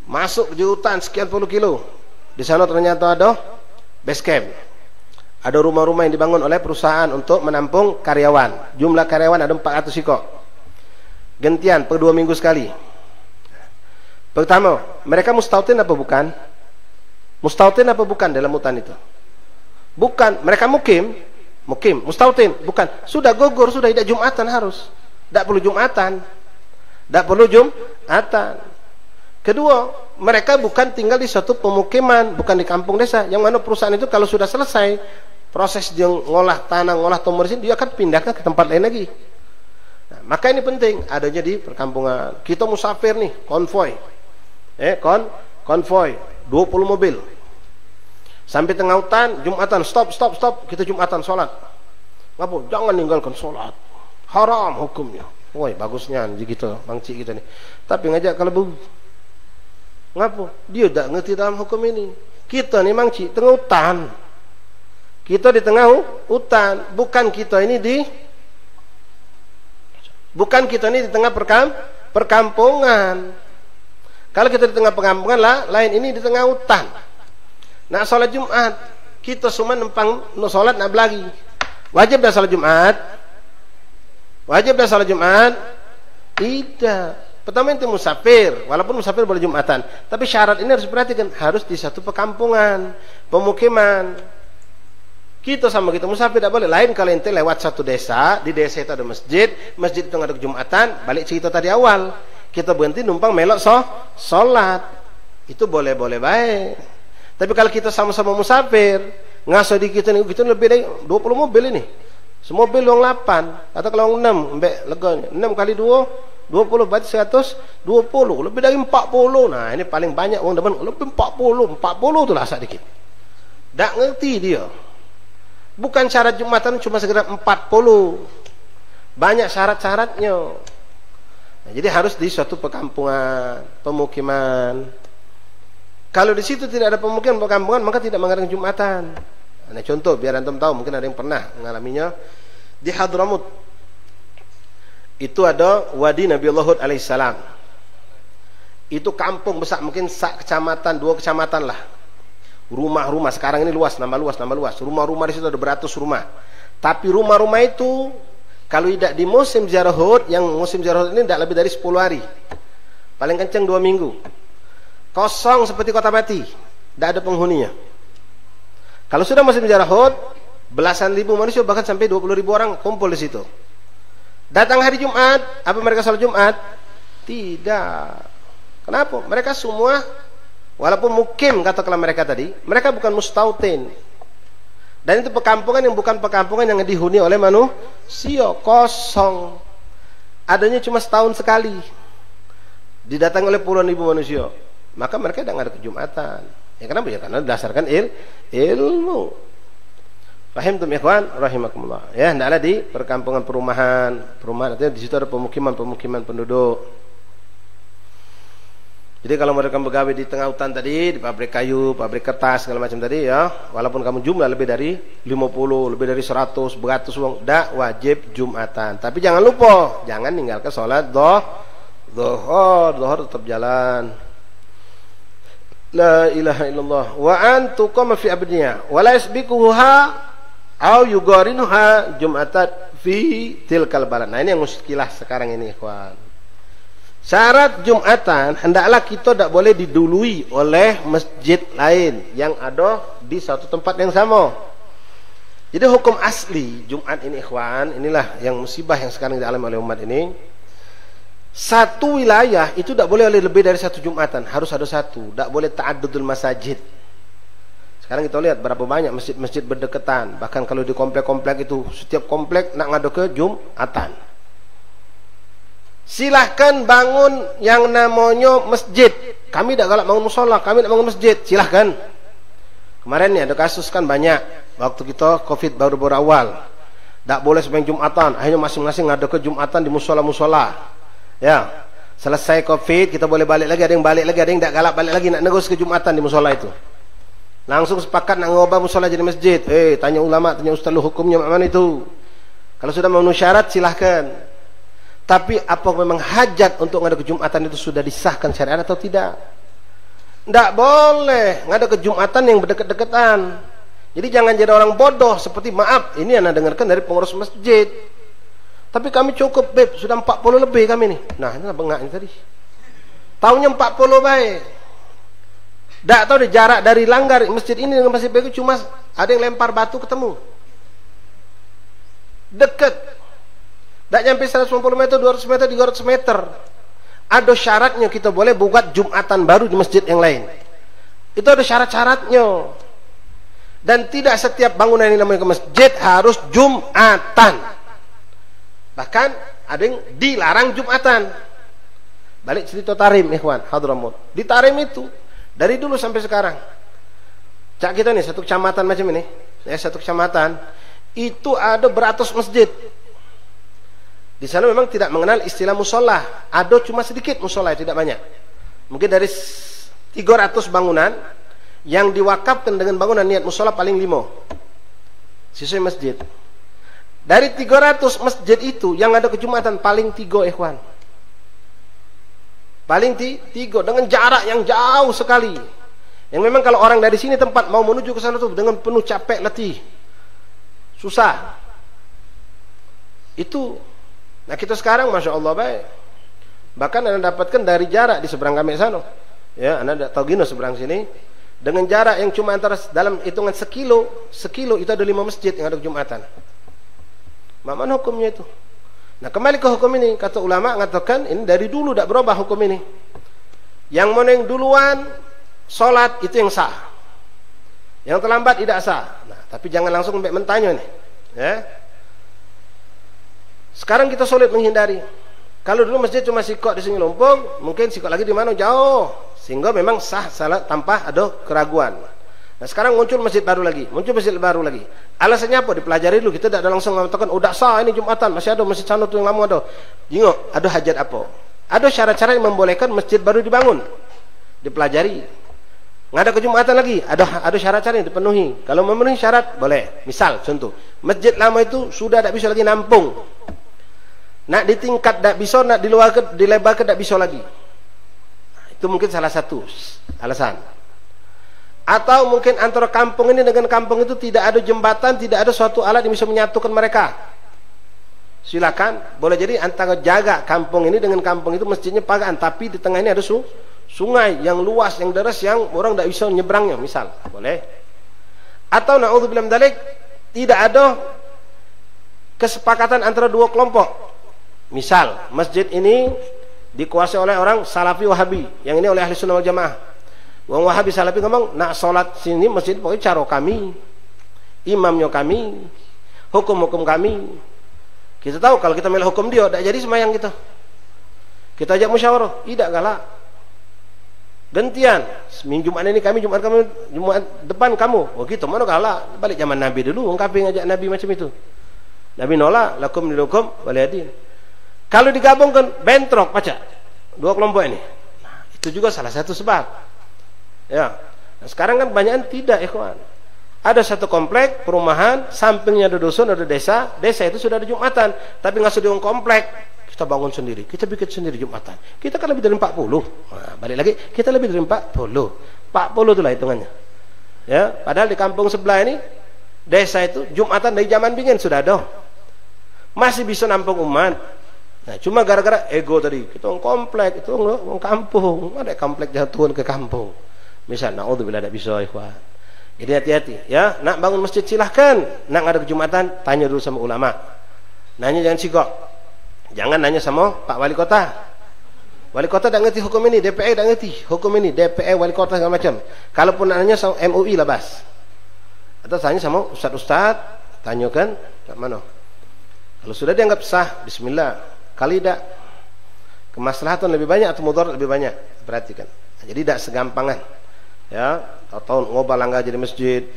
Masuk di hutan sekian puluh kilo. Di sana ternyata ada base camp. Ada rumah-rumah yang dibangun oleh perusahaan untuk menampung karyawan. Jumlah karyawan ada 400 ekor. Gantian per 2 minggu sekali. Pertama, mereka mustautin apa bukan? Mustautin apa bukan dalam hutan itu? Bukan. Mereka mukim. Mustautin. Bukan. Sudah gugur, sudah tidak Jumatan harus. Tidak perlu Jumatan. Tidak perlu Jumatan. Kedua, mereka bukan tinggal di suatu pemukiman, bukan di kampung desa. Yang mana perusahaan itu kalau sudah selesai proses dia ngolah tanah, ngolah tumbuh mesin, dia akan pindahkan ke tempat lain lagi. Nah, maka ini penting adanya di perkampungan. Kita musafir nih, konvoy. Konvoy 20 mobil. Sampai tengah hutan, Jumatan, stop, kita Jumatan sholat. Ngapa? Jangan ninggalkan sholat. Haram hukumnya. Woi, bagusnya gitu, Bang Cik kita nih. Tapi ngajak kalau bu. Ngapa? Dia tak ngerti dalam hukum ini. Kita nih Bang Cik, tengah hutan. Kita di tengah hutan, bukan kita ini di tengah perkampungan. Kalau kita di tengah perkampungan lah, lain ini di tengah hutan. Nak sholat Jumat, kita semua nempang sholat nak belagi. Wajib dah sholat Jumat? Wajib dah sholat Jumat? Tidak. Pertama itu musafir, walaupun musafir boleh Jumatan. Tapi syarat ini harus diperhatikan, harus di satu perkampungan, pemukiman. Kita sama kita musafir tidak boleh. Lain kalau ente lewat satu desa, di desa itu ada masjid itu ada Jumatan, balik cerita tadi awal. Kita berhenti numpang melok sholat. Itu boleh-boleh baik. Tapi kalau kita sama-sama musafir, ngaso di kita lebih dari 20 mobil ini. Semobil uang 8, atau kalau uang 6, mbak leganya. 6 kali 2, 20, berarti 120. Lebih dari 40. Nah, ini paling banyak uang depan, lebih 40. 40 itu lah sedikit. Tak ngerti dia. Bukan syarat Jumatan cuma sekedar 40. Banyak syarat-syaratnya. Nah, jadi harus di suatu perkampungan, pemukiman. Kalau di situ tidak ada pemukiman perkampungan, maka tidak mengadakan Jumatan. Nah, contoh biar antum tahu, mungkin ada yang pernah mengalaminya. Di Hadramut itu ada Wadi Nabiullah Hud alaihissalam. Itu kampung besar, mungkin kecamatan, 2 kecamatan lah. Rumah-rumah sekarang ini luas, nama luas. Rumah-rumah di situ ada beratus rumah. Tapi rumah-rumah itu kalau tidak di musim ziarah Hud, yang musim ziarah Hud ini tidak lebih dari 10 hari. Paling kencang 2 minggu. Kosong seperti kota mati, tidak ada penghuninya. Kalau sudah musim ziarah Hud, belasan ribu manusia, bahkan sampai 20.000 orang kumpul di situ. Datang hari Jumat, apa mereka sholat Jumat? Tidak. Kenapa? Mereka semua, walaupun mukim katakanlah mereka tadi, mereka bukan mustautin. Dan itu perkampungan yang bukan perkampungan yang dihuni oleh manusia, kosong. Adanya cuma setahun sekali. Didatangi oleh puluhan ribu manusia. Maka mereka tidak ada Jumatan. Ya kenapa? Ya karena berdasarkan ilmu. Fahim tum ikhwan rahimakumullah. Ya, hendaklah di perkampungan perumahan artinya di situ ada pemukiman penduduk. Jadi kalau mereka begawe di tengah hutan tadi, di pabrik kayu, pabrik kertas segala macam tadi ya, walaupun kamu jumlah lebih dari 50, lebih dari 100, beratus uang, dak wajib Jumatan. Tapi jangan lupa, jangan ninggalkan sholat zuhur tetap jalan. La ilaha illallah wa antuqama fi abdiya wa la yasbiquha au yugarinuha Jum'atan fi tilkal balad. Nah, ini yang muskilah sekarang ini, ikhwan. Syarat Jum'atan hendaklah kita tidak boleh didului oleh masjid lain yang ada di satu tempat yang sama. Jadi hukum asli Jumat ini, ikhwan, inilah yang musibah yang sekarang dialami oleh umat ini. Satu wilayah itu tidak boleh lebih dari satu Jumatan, harus ada satu. Tidak boleh ta'addudul masajid. Sekarang kita lihat berapa banyak masjid-masjid berdekatan. Bahkan kalau di komplek-komplek itu, setiap komplek nak ngadu ke Jumatan. Silahkan bangun yang namanya masjid. Kami tidak galak bangun musola, kami tidak bangun masjid. Silahkan. Kemarin nih ada kasus kan banyak. Waktu kita COVID baru-baru awal, tidak boleh sembahyang Jumatan. Akhirnya masing-masing ngadu ke Jumatan di musola-musola. Ya, selesai COVID kita boleh balik lagi, ada yang balik lagi, ada yang tidak galak balik lagi, nak negus ke Jumatan di musola itu. Langsung sepakat nak ngubah musola jadi masjid. Tanya ulama, tanya ustaz, lu hukumnya mana itu? Kalau sudah memenuhi syarat silahkan. Tapi apa memang hajat untuk ngada ke Jumatan itu sudah disahkan syariat atau tidak? Tidak boleh ngada ke Jumatan yang berdeket-deketan. Jadi jangan jadi orang bodoh seperti, maaf, ini anda dengarkan dari pengurus masjid. Tapi kami cukup, beb, sudah 40 lebih kami nih. Nah, ini bengak ini tadi. Tahunnya 40 baik. Tak tahu deh jarak dari langgar masjid ini dengan masjid itu cuma ada yang lempar batu ketemu. Dekat. Tak nyampe 150 meter, 200 meter, 300 meter. Ada syaratnya kita boleh buat Jumatan baru di masjid yang lain. Itu ada syarat-syaratnya. Dan tidak setiap bangunan yang namanya ke masjid harus Jumatan. Bahkan ada yang dilarang Jumatan. Balik cerita Tarim, ikhwan, Hadramut. Di Tarim itu dari dulu sampai sekarang Cak kita nih satu kecamatan macam ini, ya satu kecamatan itu ada beratus masjid. Di sana memang tidak mengenal istilah musola, ada cuma sedikit musola, tidak banyak. Mungkin dari 300 bangunan yang diwakafkan dengan bangunan niat musola paling 5 siswa masjid. Dari 300 masjid itu yang ada kejumatan paling 3 ikhwan. Paling 3 dengan jarak yang jauh sekali. Yang memang kalau orang dari sini tempat mau menuju ke sana tuh dengan penuh capek letih, susah. Itu. Nah kita sekarang masya Allah baik. Bahkan anda dapatkan dari jarak di seberang kami sana. Ya, anda tahu gino seberang sini. Dengan jarak yang cuma antara dalam hitungan sekilo itu ada 5 masjid yang ada Jumatan. Mana hukumnya itu? Nah kembali ke hukum ini, kata ulama mengatakan ini dari dulu tidak berubah hukum ini. Yang mana yang duluan sholat itu yang sah. Yang terlambat tidak sah. Nah, tapi jangan langsung sampai mentanya nih. Ya. Sekarang kita sulit menghindari. Kalau dulu masjid cuma sikok di sini Lumpung, mungkin sikok lagi di mana jauh, sehingga memang sah salat tanpa ada keraguan. Nah sekarang muncul masjid baru lagi, Alasannya apa? Dipelajari dulu. Kita tidak langsung mengatakan, udah sah ini Jumatan, masih ada masjid sana tuh yang lama ada. Jingok, ada hajat apa? Ada syarat-syarat yang membolehkan masjid baru dibangun. Dipelajari. Nggak ada kejumatan lagi, ada syarat-syarat yang dipenuhi. Kalau memenuhi syarat boleh. Misal contoh, masjid lama itu sudah tidak bisa lagi nampung. Nak ditingkat tak bisa, nak dilebarkan tak bisa lagi. Itu mungkin salah satu alasan. Atau mungkin antara kampung ini dengan kampung itu tidak ada jembatan, tidak ada suatu alat yang bisa menyatukan mereka. Silakan, boleh jadi antara jaga kampung ini dengan kampung itu masjidnya pagaan, tapi di tengah ini ada sungai yang luas, yang deras, yang orang tidak bisa nyebrangnya, misal. Boleh. Atau na'udzubillah min dzalik, tidak ada kesepakatan antara 2 kelompok. Misal, masjid ini dikuasai oleh orang Salafi Wahabi, yang ini oleh Ahli Sunnah wal Jamaah. Wong Wahabi Salafi ngomong, nak sholat sini masjid pokoknya cara kami, imamnya kami, hukum-hukum kami. Kita tahu kalau kita milih hukum dia, tidak jadi semayang kita. Kita ajak musyawarah, tidak galak. Gantian, Jumat ini kami, Jumat depan kamu. Oh gitu, mana galak? Balik zaman Nabi dulu, orang kafir ngajak Nabi macam itu. Nabi nolak, lakum dilukum waliyadin. Kalau digabungkan bentrok pacak 2 kelompok ini. Nah, itu juga salah satu sebab. Ya. Nah, sekarang kan banyak tidak ikhwan. Ada satu komplek perumahan, sampingnya ada dusun, ada desa. Desa itu sudah ada Jumatan, tapi nggak sedang komplek. Kita bangun sendiri, kita bikin sendiri Jumatan. Kita kan lebih dari 40. Nah, balik lagi, kita lebih dari 40. 40 itulah hitungannya. Ya, padahal di kampung sebelah ini desa itu Jumatan dari zaman pingin sudah ada. Masih bisa nampung umat. Nah, cuma gara-gara ego tadi, kita orang komplek, itu orang kampung. Ada komplek jatuhan ke kampung. Misal, na'udzubillah tidak bisa, ikhwan. Jadi hati-hati, ya. Nak bangun masjid silahkan. Nak ada kejumatan, tanya dulu sama ulama. Nanya jangan sikok. Jangan nanya sama Pak Wali Kota. Wali Kota tidak ngerti hukum ini, DPE tidak ngerti hukum ini, DPE, Wali Kota segala macam. Kalaupun nanya sama MUI lah bas. Atau tanya sama ustaz-ustaz, tanyakan kat mana. Kalau sudah dianggap sah, bismillah. Kali tidak, kemaslahatan lebih banyak atau mudarat lebih banyak. Perhatikan. Jadi tidak segampangan. Ya, tahun ngobah langgar jadi masjid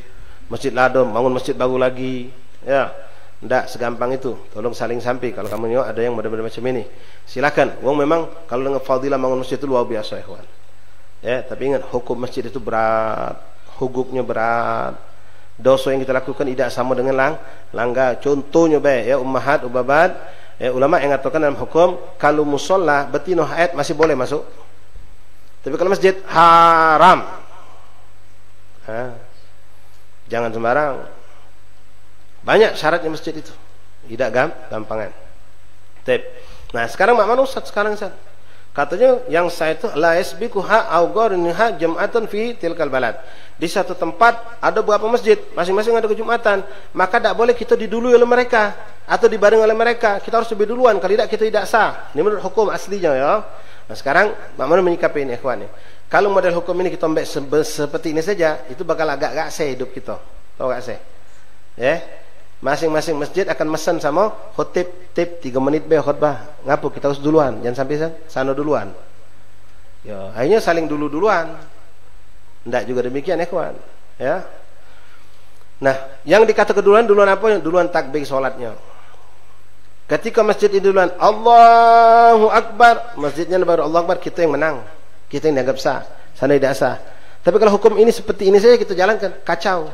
ladom, bangun masjid baru lagi. Ya, tidak segampang itu. Tolong saling sampai. Kalau kamu nyo ada yang benar-benar macam ini, silakan. Wong memang kalau dengan fadilah bangun masjid itu luar biasa, ikhwan. Ya, tapi ingat hukum masjid itu berat, hukuknya berat. Dosa yang kita lakukan tidak sama dengan langgar. Contohnya baik, ya ummahat, ubabat. Ya, ulama yang mengatakan dalam hukum kalau musola betina haid masih boleh masuk. Tapi kalau masjid haram. Jangan sembarang. Banyak syaratnya masjid itu. Tidak gampangan. Nah, sekarang makna Ustaz sekarang Ustaz. Katanya yang saya itu la yasbiquha aw gharinha jam'atan fi tilkal balad. Di satu tempat ada beberapa masjid, masing-masing ada kejumatan, maka tidak boleh kita didului oleh mereka atau dibareng oleh mereka. Kita harus lebih duluan, kalau tidak kita tidak sah. Ini menurut hukum aslinya ya. Nah, sekarang makna menyikapi ini ikhwan. Kalau model hukum ini kita ambil seperti ini saja, itu bakal agak seh hidup kita. Tahu gak seh? Ya. Masing-masing masjid akan mesen sama khotib 3 menit be khutbah. Ngapu kita harus duluan, jangan sampai sana duluan. Ya, akhirnya saling duluan. Enggak juga demikian ikhwan. Ya. Nah, yang dikatakan duluan apa? Duluan takbir salatnya. Ketika masjid ini duluan Allahu Akbar, masjidnya baru Allahu Akbar, kita yang menang. Kita yang dianggap sah. Sana tidak sah. Tapi kalau hukum ini seperti ini saja kita jalankan, kacau.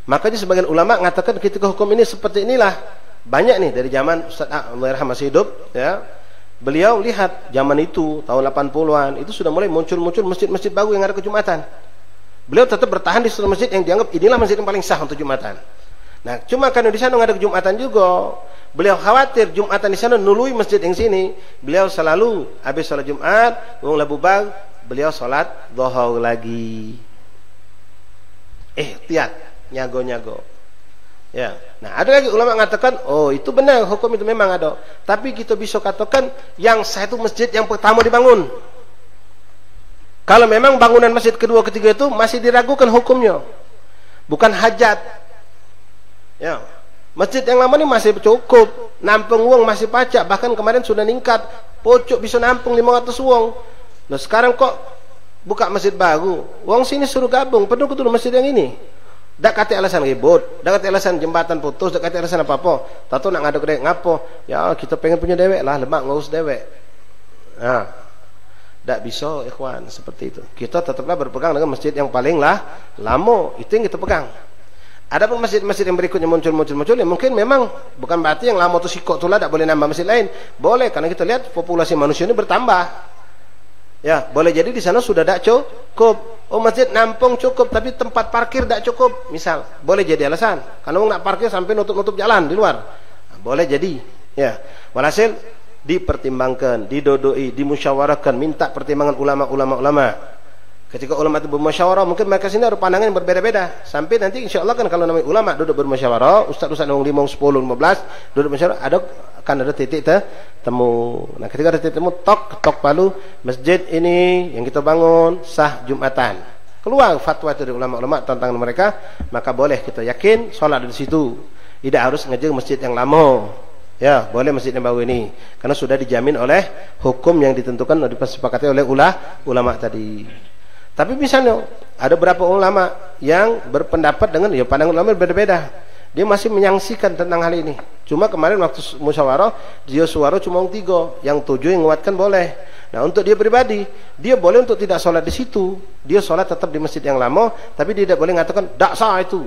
Makanya sebagian ulama mengatakan ketika hukum ini seperti inilah, banyak nih dari zaman Ustaz Allahyarham masih hidup, ya. Beliau lihat zaman itu tahun 80-an itu sudah mulai muncul masjid-masjid baru yang ada kejumatan. Beliau tetap bertahan di suatu masjid yang dianggap inilah masjid yang paling sah untuk Jumatan. Nah, cuma karena di sana nggak ada Jumatan juga, beliau khawatir Jumatan di sana nului masjid yang sini. Beliau selalu habis sholat Jumat, wong labubag, beliau sholat dhuhur lagi. Ihtiyat, nyago-nyago. Ya. Nah, ada lagi ulama mengatakan, oh itu benar, hukum itu memang ada. Tapi kita bisa katakan yang sah itu masjid yang pertama dibangun. Kalau memang bangunan masjid kedua ketiga itu masih diragukan hukumnya, bukan hajat. Ya, masjid yang lama ini masih cukup, nampung uang masih pacak, bahkan kemarin sudah ningkat, pocok bisa nampung 500 uang. Nah sekarang kok buka masjid baru, uang sini suruh gabung, penuh dulu masjid yang ini. Dak kata alasan ribut, dak kata alasan jembatan putus, dak kata alasan apa-apa. Tahu nak ngaduk dewek ngapo? Ya kita pengen punya dewek lah, lemak ngurus dewek. Nah. Tidak bisa ikhwan seperti itu. Kita tetaplah berpegang dengan masjid yang paling lama, itu yang kita pegang. Ada pun masjid-masjid yang berikutnya muncul ya mungkin memang bukan berarti yang lama itu sikok tu lah tidak boleh nambah masjid lain. Boleh, karena kita lihat populasi manusia ini bertambah. Ya, boleh jadi di sana sudah tidak cukup. Oh masjid nampung cukup tapi tempat parkir tidak cukup. Misal, boleh jadi alasan. Kalau nak parkir sampai nutup-nutup jalan di luar. Nah, boleh jadi. Ya, walhasil dipertimbangkan, didodoi, dimusyawarahkan, minta pertimbangan ulama. Ketika ulama itu bermusyawarah, mungkin mereka sini ada pandangan yang berbeda-beda. Sampai nanti insya Allah kan kalau namanya ulama duduk bermusyawarah, ustaz-ustaz yang 5, 10, 15 duduk musyawarah, akan ada titik temu. Nah, ketika ada titik temu, tok palu, masjid ini yang kita bangun sah Jumatan. Keluar fatwa dari ulama-ulama tentang mereka, maka boleh kita yakin sholat di situ. Tidak harus ngejar masjid yang lama. Ya, boleh masjid yang baru ini karena sudah dijamin oleh hukum yang ditentukan dan disepakati oleh ulama tadi. Tapi misalnya ada beberapa ulama yang berpendapat dengan pandangan ulama berbeda. Dia masih menyaksikan tentang hal ini. Cuma kemarin waktu musyawarah dia suara cuma 3, yang 7 yang menguatkan boleh. Nah, untuk dia pribadi, dia boleh untuk tidak sholat di situ. Dia sholat tetap di masjid yang lama, tapi dia tidak boleh mengatakan tak sah itu.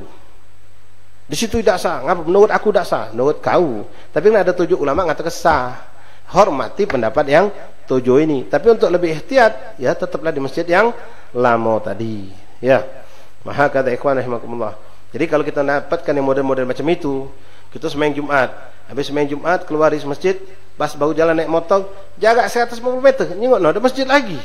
Di situ tidak sah. Ngapa? Menurut aku tidak sah. Menurut kau. Tapi ada 7 ulama mengatakan sah. Hormati pendapat yang 7 ini. Tapi untuk lebih ihtiyat, ya tetaplah di masjid yang lama tadi. Ya. Maka kata ikhwan rahimakumullah. Jadi kalau kita dapatkan yang model-model macam itu, kita sembahyang Jumat. Habis sembahyang Jumat keluar dari masjid, pas baru jalan naik motor, jarak 150 meter, nyengok ada masjid lagi.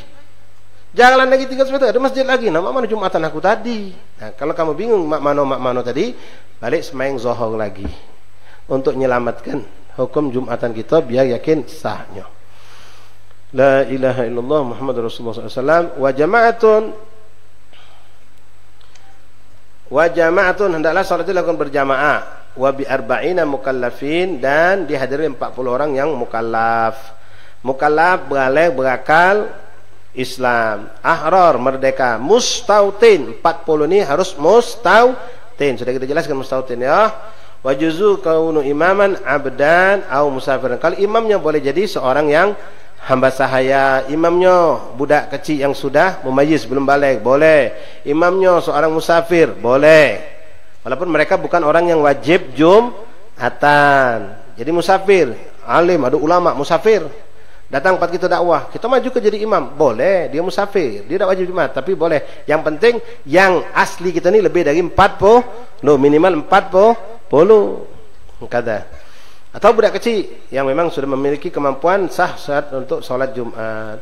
Jalan lagi 300 meter, ada masjid lagi. Nah, mana Jumatan aku tadi? Nah, kalau kamu bingung mak mano tadi, balik sembahyang zuhur lagi untuk menyelamatkan hukum Jumatan kita biar yakin sahnya. La ilaha illallah Muhammadur Rasulullah SAW. Wa jama'atun hendaklah salat dilakukan berjamaah. Wa bi arba'ina mukallafin, dan dihadiri 40 orang yang mukallaf. Mukallaf baligh berakal Islam, ahrar merdeka, mustautin 40 ini harus mustautin. Sudah kita jelaskan mustautin ya. Wajuzu kaunu imaman abdan au musafiran. Kalau imamnya boleh jadi seorang yang hamba sahaya, imamnya budak kecil yang sudah mumayyiz belum balik, boleh. Imamnya seorang musafir, boleh. Walaupun mereka bukan orang yang wajib Jumatan. Jadi musafir, alim, ada ulama musafir. Datang tempat kita dakwah, kita maju ke jadi imam, boleh. Dia musafir, dia tidak wajib Jumat, tapi boleh. Yang penting yang asli kita ini lebih dari 40, minimal 40 kata. Atau budak kecil yang memang sudah memiliki kemampuan sah saat untuk sholat Jumat.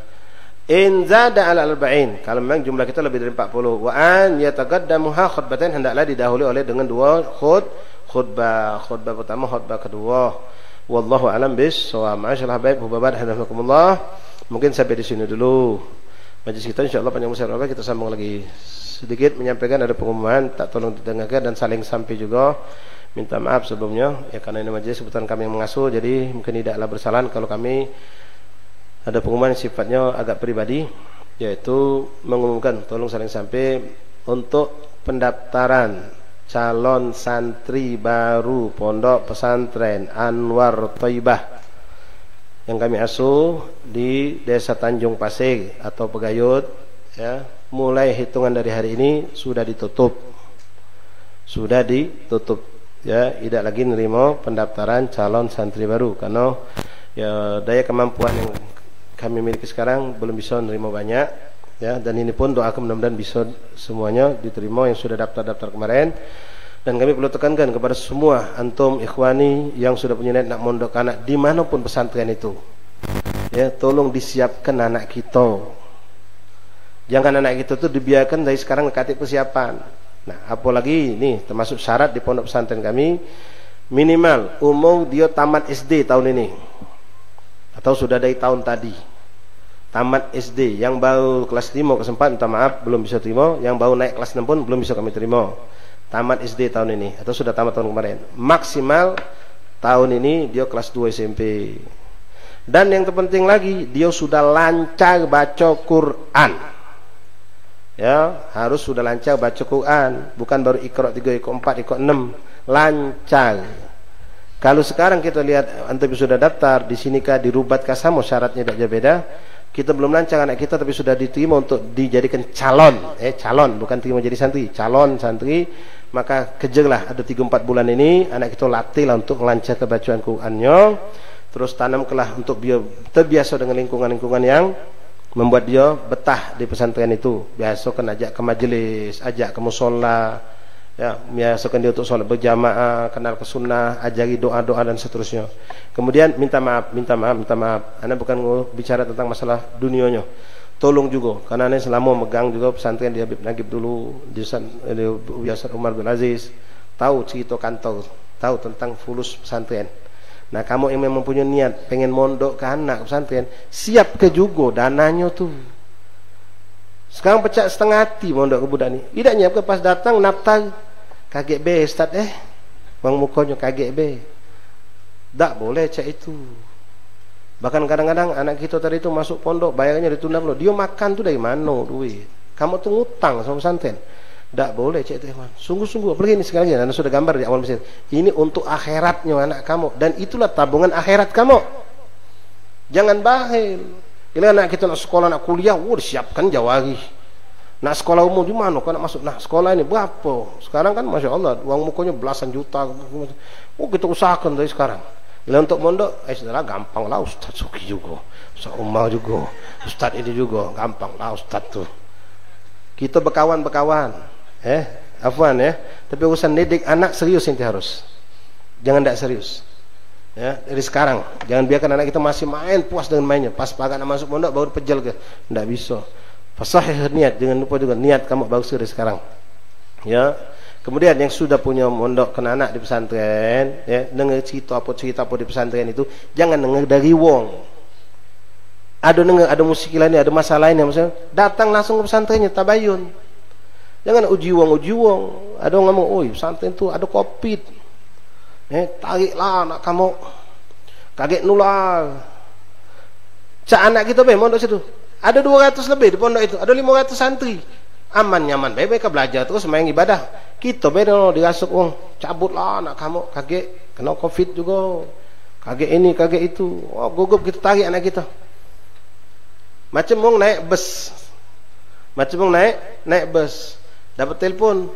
In zada ala arba'in, kalau memang jumlah kita lebih dari 40. Wa an yataqaddamuha khutbatain, hendaklah didahului oleh dengan 2 khutbah. Khutbah pertama, khutbah kedua. Wallahu a'lam bis-shawab. Ma'asyiral habaib hubabat hadakumullah. Mungkin sampai di sini dulu majlis kita, insyaallah panjang besar kita sambung lagi sedikit menyampaikan ada pengumuman, tak tolong didengarkan dan saling sampai juga. Minta maaf sebelumnya ya, karena ini majlis sebutan kami yang mengasuh, jadi mungkin tidaklah bersalah kalau kami ada pengumuman yang sifatnya agak pribadi, yaitu mengumumkan tolong saling sampai untuk pendaftaran calon santri baru Pondok Pesantren Anwar Thaibah yang kami asuh di Desa Tanjung Pasir atau Pegayut, ya, mulai hitungan dari hari ini sudah ditutup, ya, tidak lagi menerima pendaftaran calon santri baru karena ya daya kemampuan yang kami miliki sekarang belum bisa menerima banyak, ya, dan ini pun doakan mudah-mudahan bisa semuanya diterima yang sudah daftar kemarin. Dan kami perlu tekankan kepada semua antum ikhwani yang sudah punya niat nak mondok anak dimanapun pesantren itu, ya, tolong disiapkan anak kita. Jangan anak kita tuh dibiarkan dari sekarang dekati persiapan. Nah, apalagi ini termasuk syarat di pondok pesantren kami, minimal umur dia tamat SD tahun ini atau sudah dari tahun tadi. Tamat SD, yang baru kelas 5 ke 4 minta maaf belum bisa terima, yang baru naik kelas 6 pun belum bisa kami terima. Tamat SD tahun ini atau sudah tamat tahun kemarin, maksimal tahun ini dia kelas 2 SMP. Dan yang terpenting lagi, dia sudah lancar baca Quran, ya, harus sudah lancar baca Quran, bukan baru Iqra 3, Iqra 4, Iqra 6, lancar. Kalau sekarang kita lihat antum sudah daftar di sini kah dirubatkah sama syaratnya tidak beda. Kita belum lancar anak kita tapi sudah diterima untuk dijadikan calon, calon bukan terima jadi santri, calon santri. Maka kejarlah ada 3-4 bulan ini anak kita latihlah untuk lancar kebacaan Qurannya, terus tanamkanlah untuk dia terbiasa dengan lingkungan-lingkungan yang membuat dia betah di pesantren itu. Biasakan ajak ke majelis, ajak ke mushola, ya, biasakan dia untuk sholat berjamaah, kenal ke sunnah, ajari doa-doa dan seterusnya. Kemudian minta maaf. Anda bukan bicara tentang masalah dunianya. Tolong juga, karena ini selama megang juga pesantren di Habib Nagib dulu, di Ustaz Umar bin Aziz, tahu cerita kantor, tahu tentang fulus pesantren. Nah, kamu yang memang punya niat pengen mondok ke anak pesantren, siap ke juga dananya tuh. Sekarang pecah setengah hati mondok ke budak ni. Tidak nyiap ke pas datang naftar kaget be Ustaz, bang mukanya kaget be. Tak boleh cak itu. Bahkan kadang-kadang anak kita tadi itu masuk pondok bayarnya ditunda loh. Dia makan tuh dari mana duit? Kamu tuh ngutang sama pesantren. Tak boleh cak itu, sungguh-sungguh. Apalagi ini sekali lagi Anda sudah gambar di awal mesin. Ini untuk akhiratnya anak kamu, dan itulah tabungan akhirat kamu. Jangan bahil. Bila anak kita nak sekolah, nak kuliah, disiapkan jawari. Nak sekolah umum gimana? Kau nak masuk, nah sekolah ini berapa? Sekarang kan masya Allah, uang mukanya belasan juta. Kita usahakan dari sekarang. Bila untuk mondok, saudara gampang lah Ustaz Suki juga, Ustaz Umar juga, Ustaz ini juga, gampang lah Ustaz tuh. Kita berkawan-berkawan, afwan ya. Tapi urusan didik anak serius inti harus. Jangan tak serius. Ya, dari sekarang jangan biarkan anak kita masih main puas dengan mainnya. Pas pakai nak masuk pondok baru pejal ke. Tidak bisa. Fasahih niat, jangan lupa juga niat kamu bagus dari sekarang. Ya. Kemudian yang sudah punya mondok kena anak di pesantren, ya, dengar cerita apa di pesantren itu, jangan dengar dari wong. Ada musik lainnya, ada masalah lainnya, misalnya datang langsung ke pesantrennya tabayun. Jangan uji wong. Ada orang ngomong, "Oi, pesantren itu ada Covid." Tariklah anak kamu. Kaget nular. Cak anak kita mondok situ. Ada 200 lebih di pondok itu, ada 500 santri. Aman nyaman baik mereka belajar terus main ibadah. Kita beda dirasuk cabutlah anak kamu, kaget kena Covid juga, kaget ini kaget itu, gugup kita tarik anak kita. Macam mau naik bus, naik bus, dapat telepon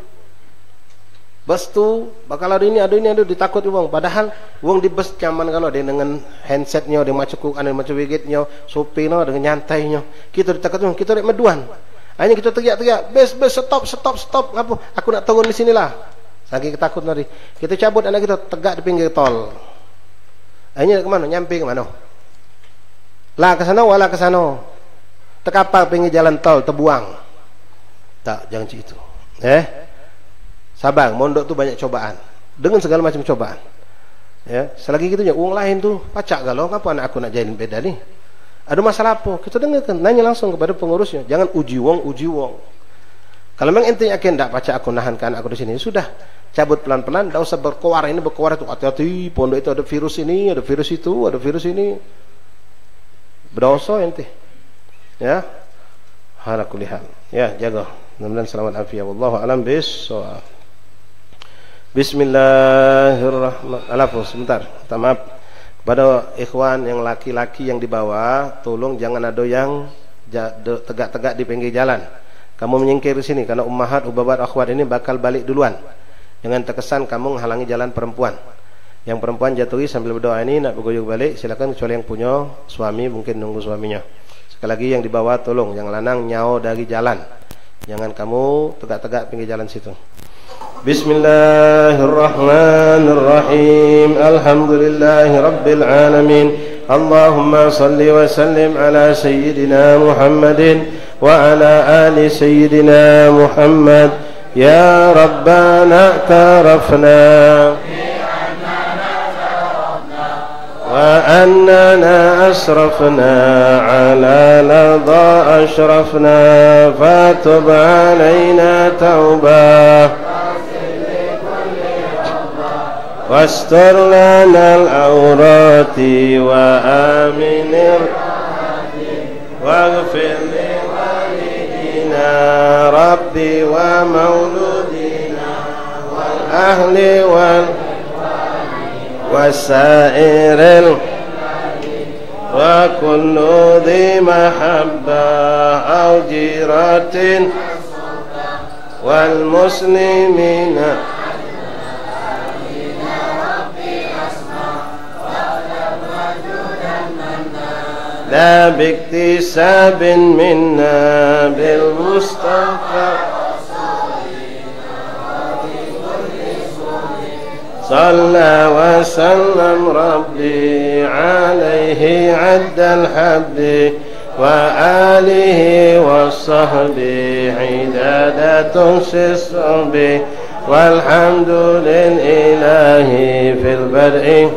bus tu bakal ada ini ditakut uang. Padahal uang di bus nyaman kalau dia dengan handsetnya, dia macam Quran, dia macam widgetnya, sopirnya dengan nyantainya. Kita ditakut uang, kita naik meduan. Hanya kita teriak-teriak, bus, stop. Apa? Aku nak turun di sinilah. Saking ketakut tadi. Kita cabut anak kita tegak di pinggir tol. Hanya ke mana? Nyampe ke mana? Lah ke sana, wala ke sana. Terkapar pinggir jalan tol, terbuang. Tak, jangan cik itu. Sabar, mondok tu banyak cobaan. Dengan segala macam cobaan. Ya, selagi gitunya uang lain tu pacak galau, apa anak aku nak jalin beda ni? Ada masalah apa? Kita dengarkan, nanya langsung kepada pengurusnya. Jangan uji wong. Kalau memang ente yakin tak pacak aku nahankan aku di sini, sudah cabut pelan-pelan, tak usah berkoar itu. Hati-hati, pondok itu ada virus ini, ada virus itu, ada virus ini. Berdosa ente. Ya, halakulihal. Ya, jaga. Mudah-mudahan selamat afiat. Wallahu a'lam bissawab. Bismillahirrahmanirrahim. Sebentar, minta maaf kepada ikhwan yang laki-laki yang di bawah, tolong jangan ada yang tegak-tegak di pinggir jalan. Kamu menyingkir di sini karena ummahat, ubabat, akhwat ini bakal balik duluan. Jangan terkesan kamu menghalangi jalan perempuan. Yang perempuan jatuhi sambil berdoa ini nak bergoyok balik, silakan, kecuali yang punya suami mungkin nunggu suaminya. Sekali lagi yang di bawah tolong, yang lanang nyao dari jalan. Jangan kamu tegak-tegak pinggir jalan situ. Bismillahirrahmanirrahim. Alhamdulillahi rabbil alamin. Allahumma salli wa sallim ala sayyidina Muhammadin wa ala ali sayyidina Muhammad. Ya Rabbana tarafna وأننا أسرفنا على لظى أشرفنا فتب علينا توبة واستر لنا العورات وآمن واغفر لوالدينا ربي ومولودنا والأهل وسائر وكل ذي محبة أو جيرة والمسلمين لا باكتساب منا بالمصطفى صلى وسلم ربي عليه عد الحب وآله وصحبه عداد الصحب والحمد لله في البدء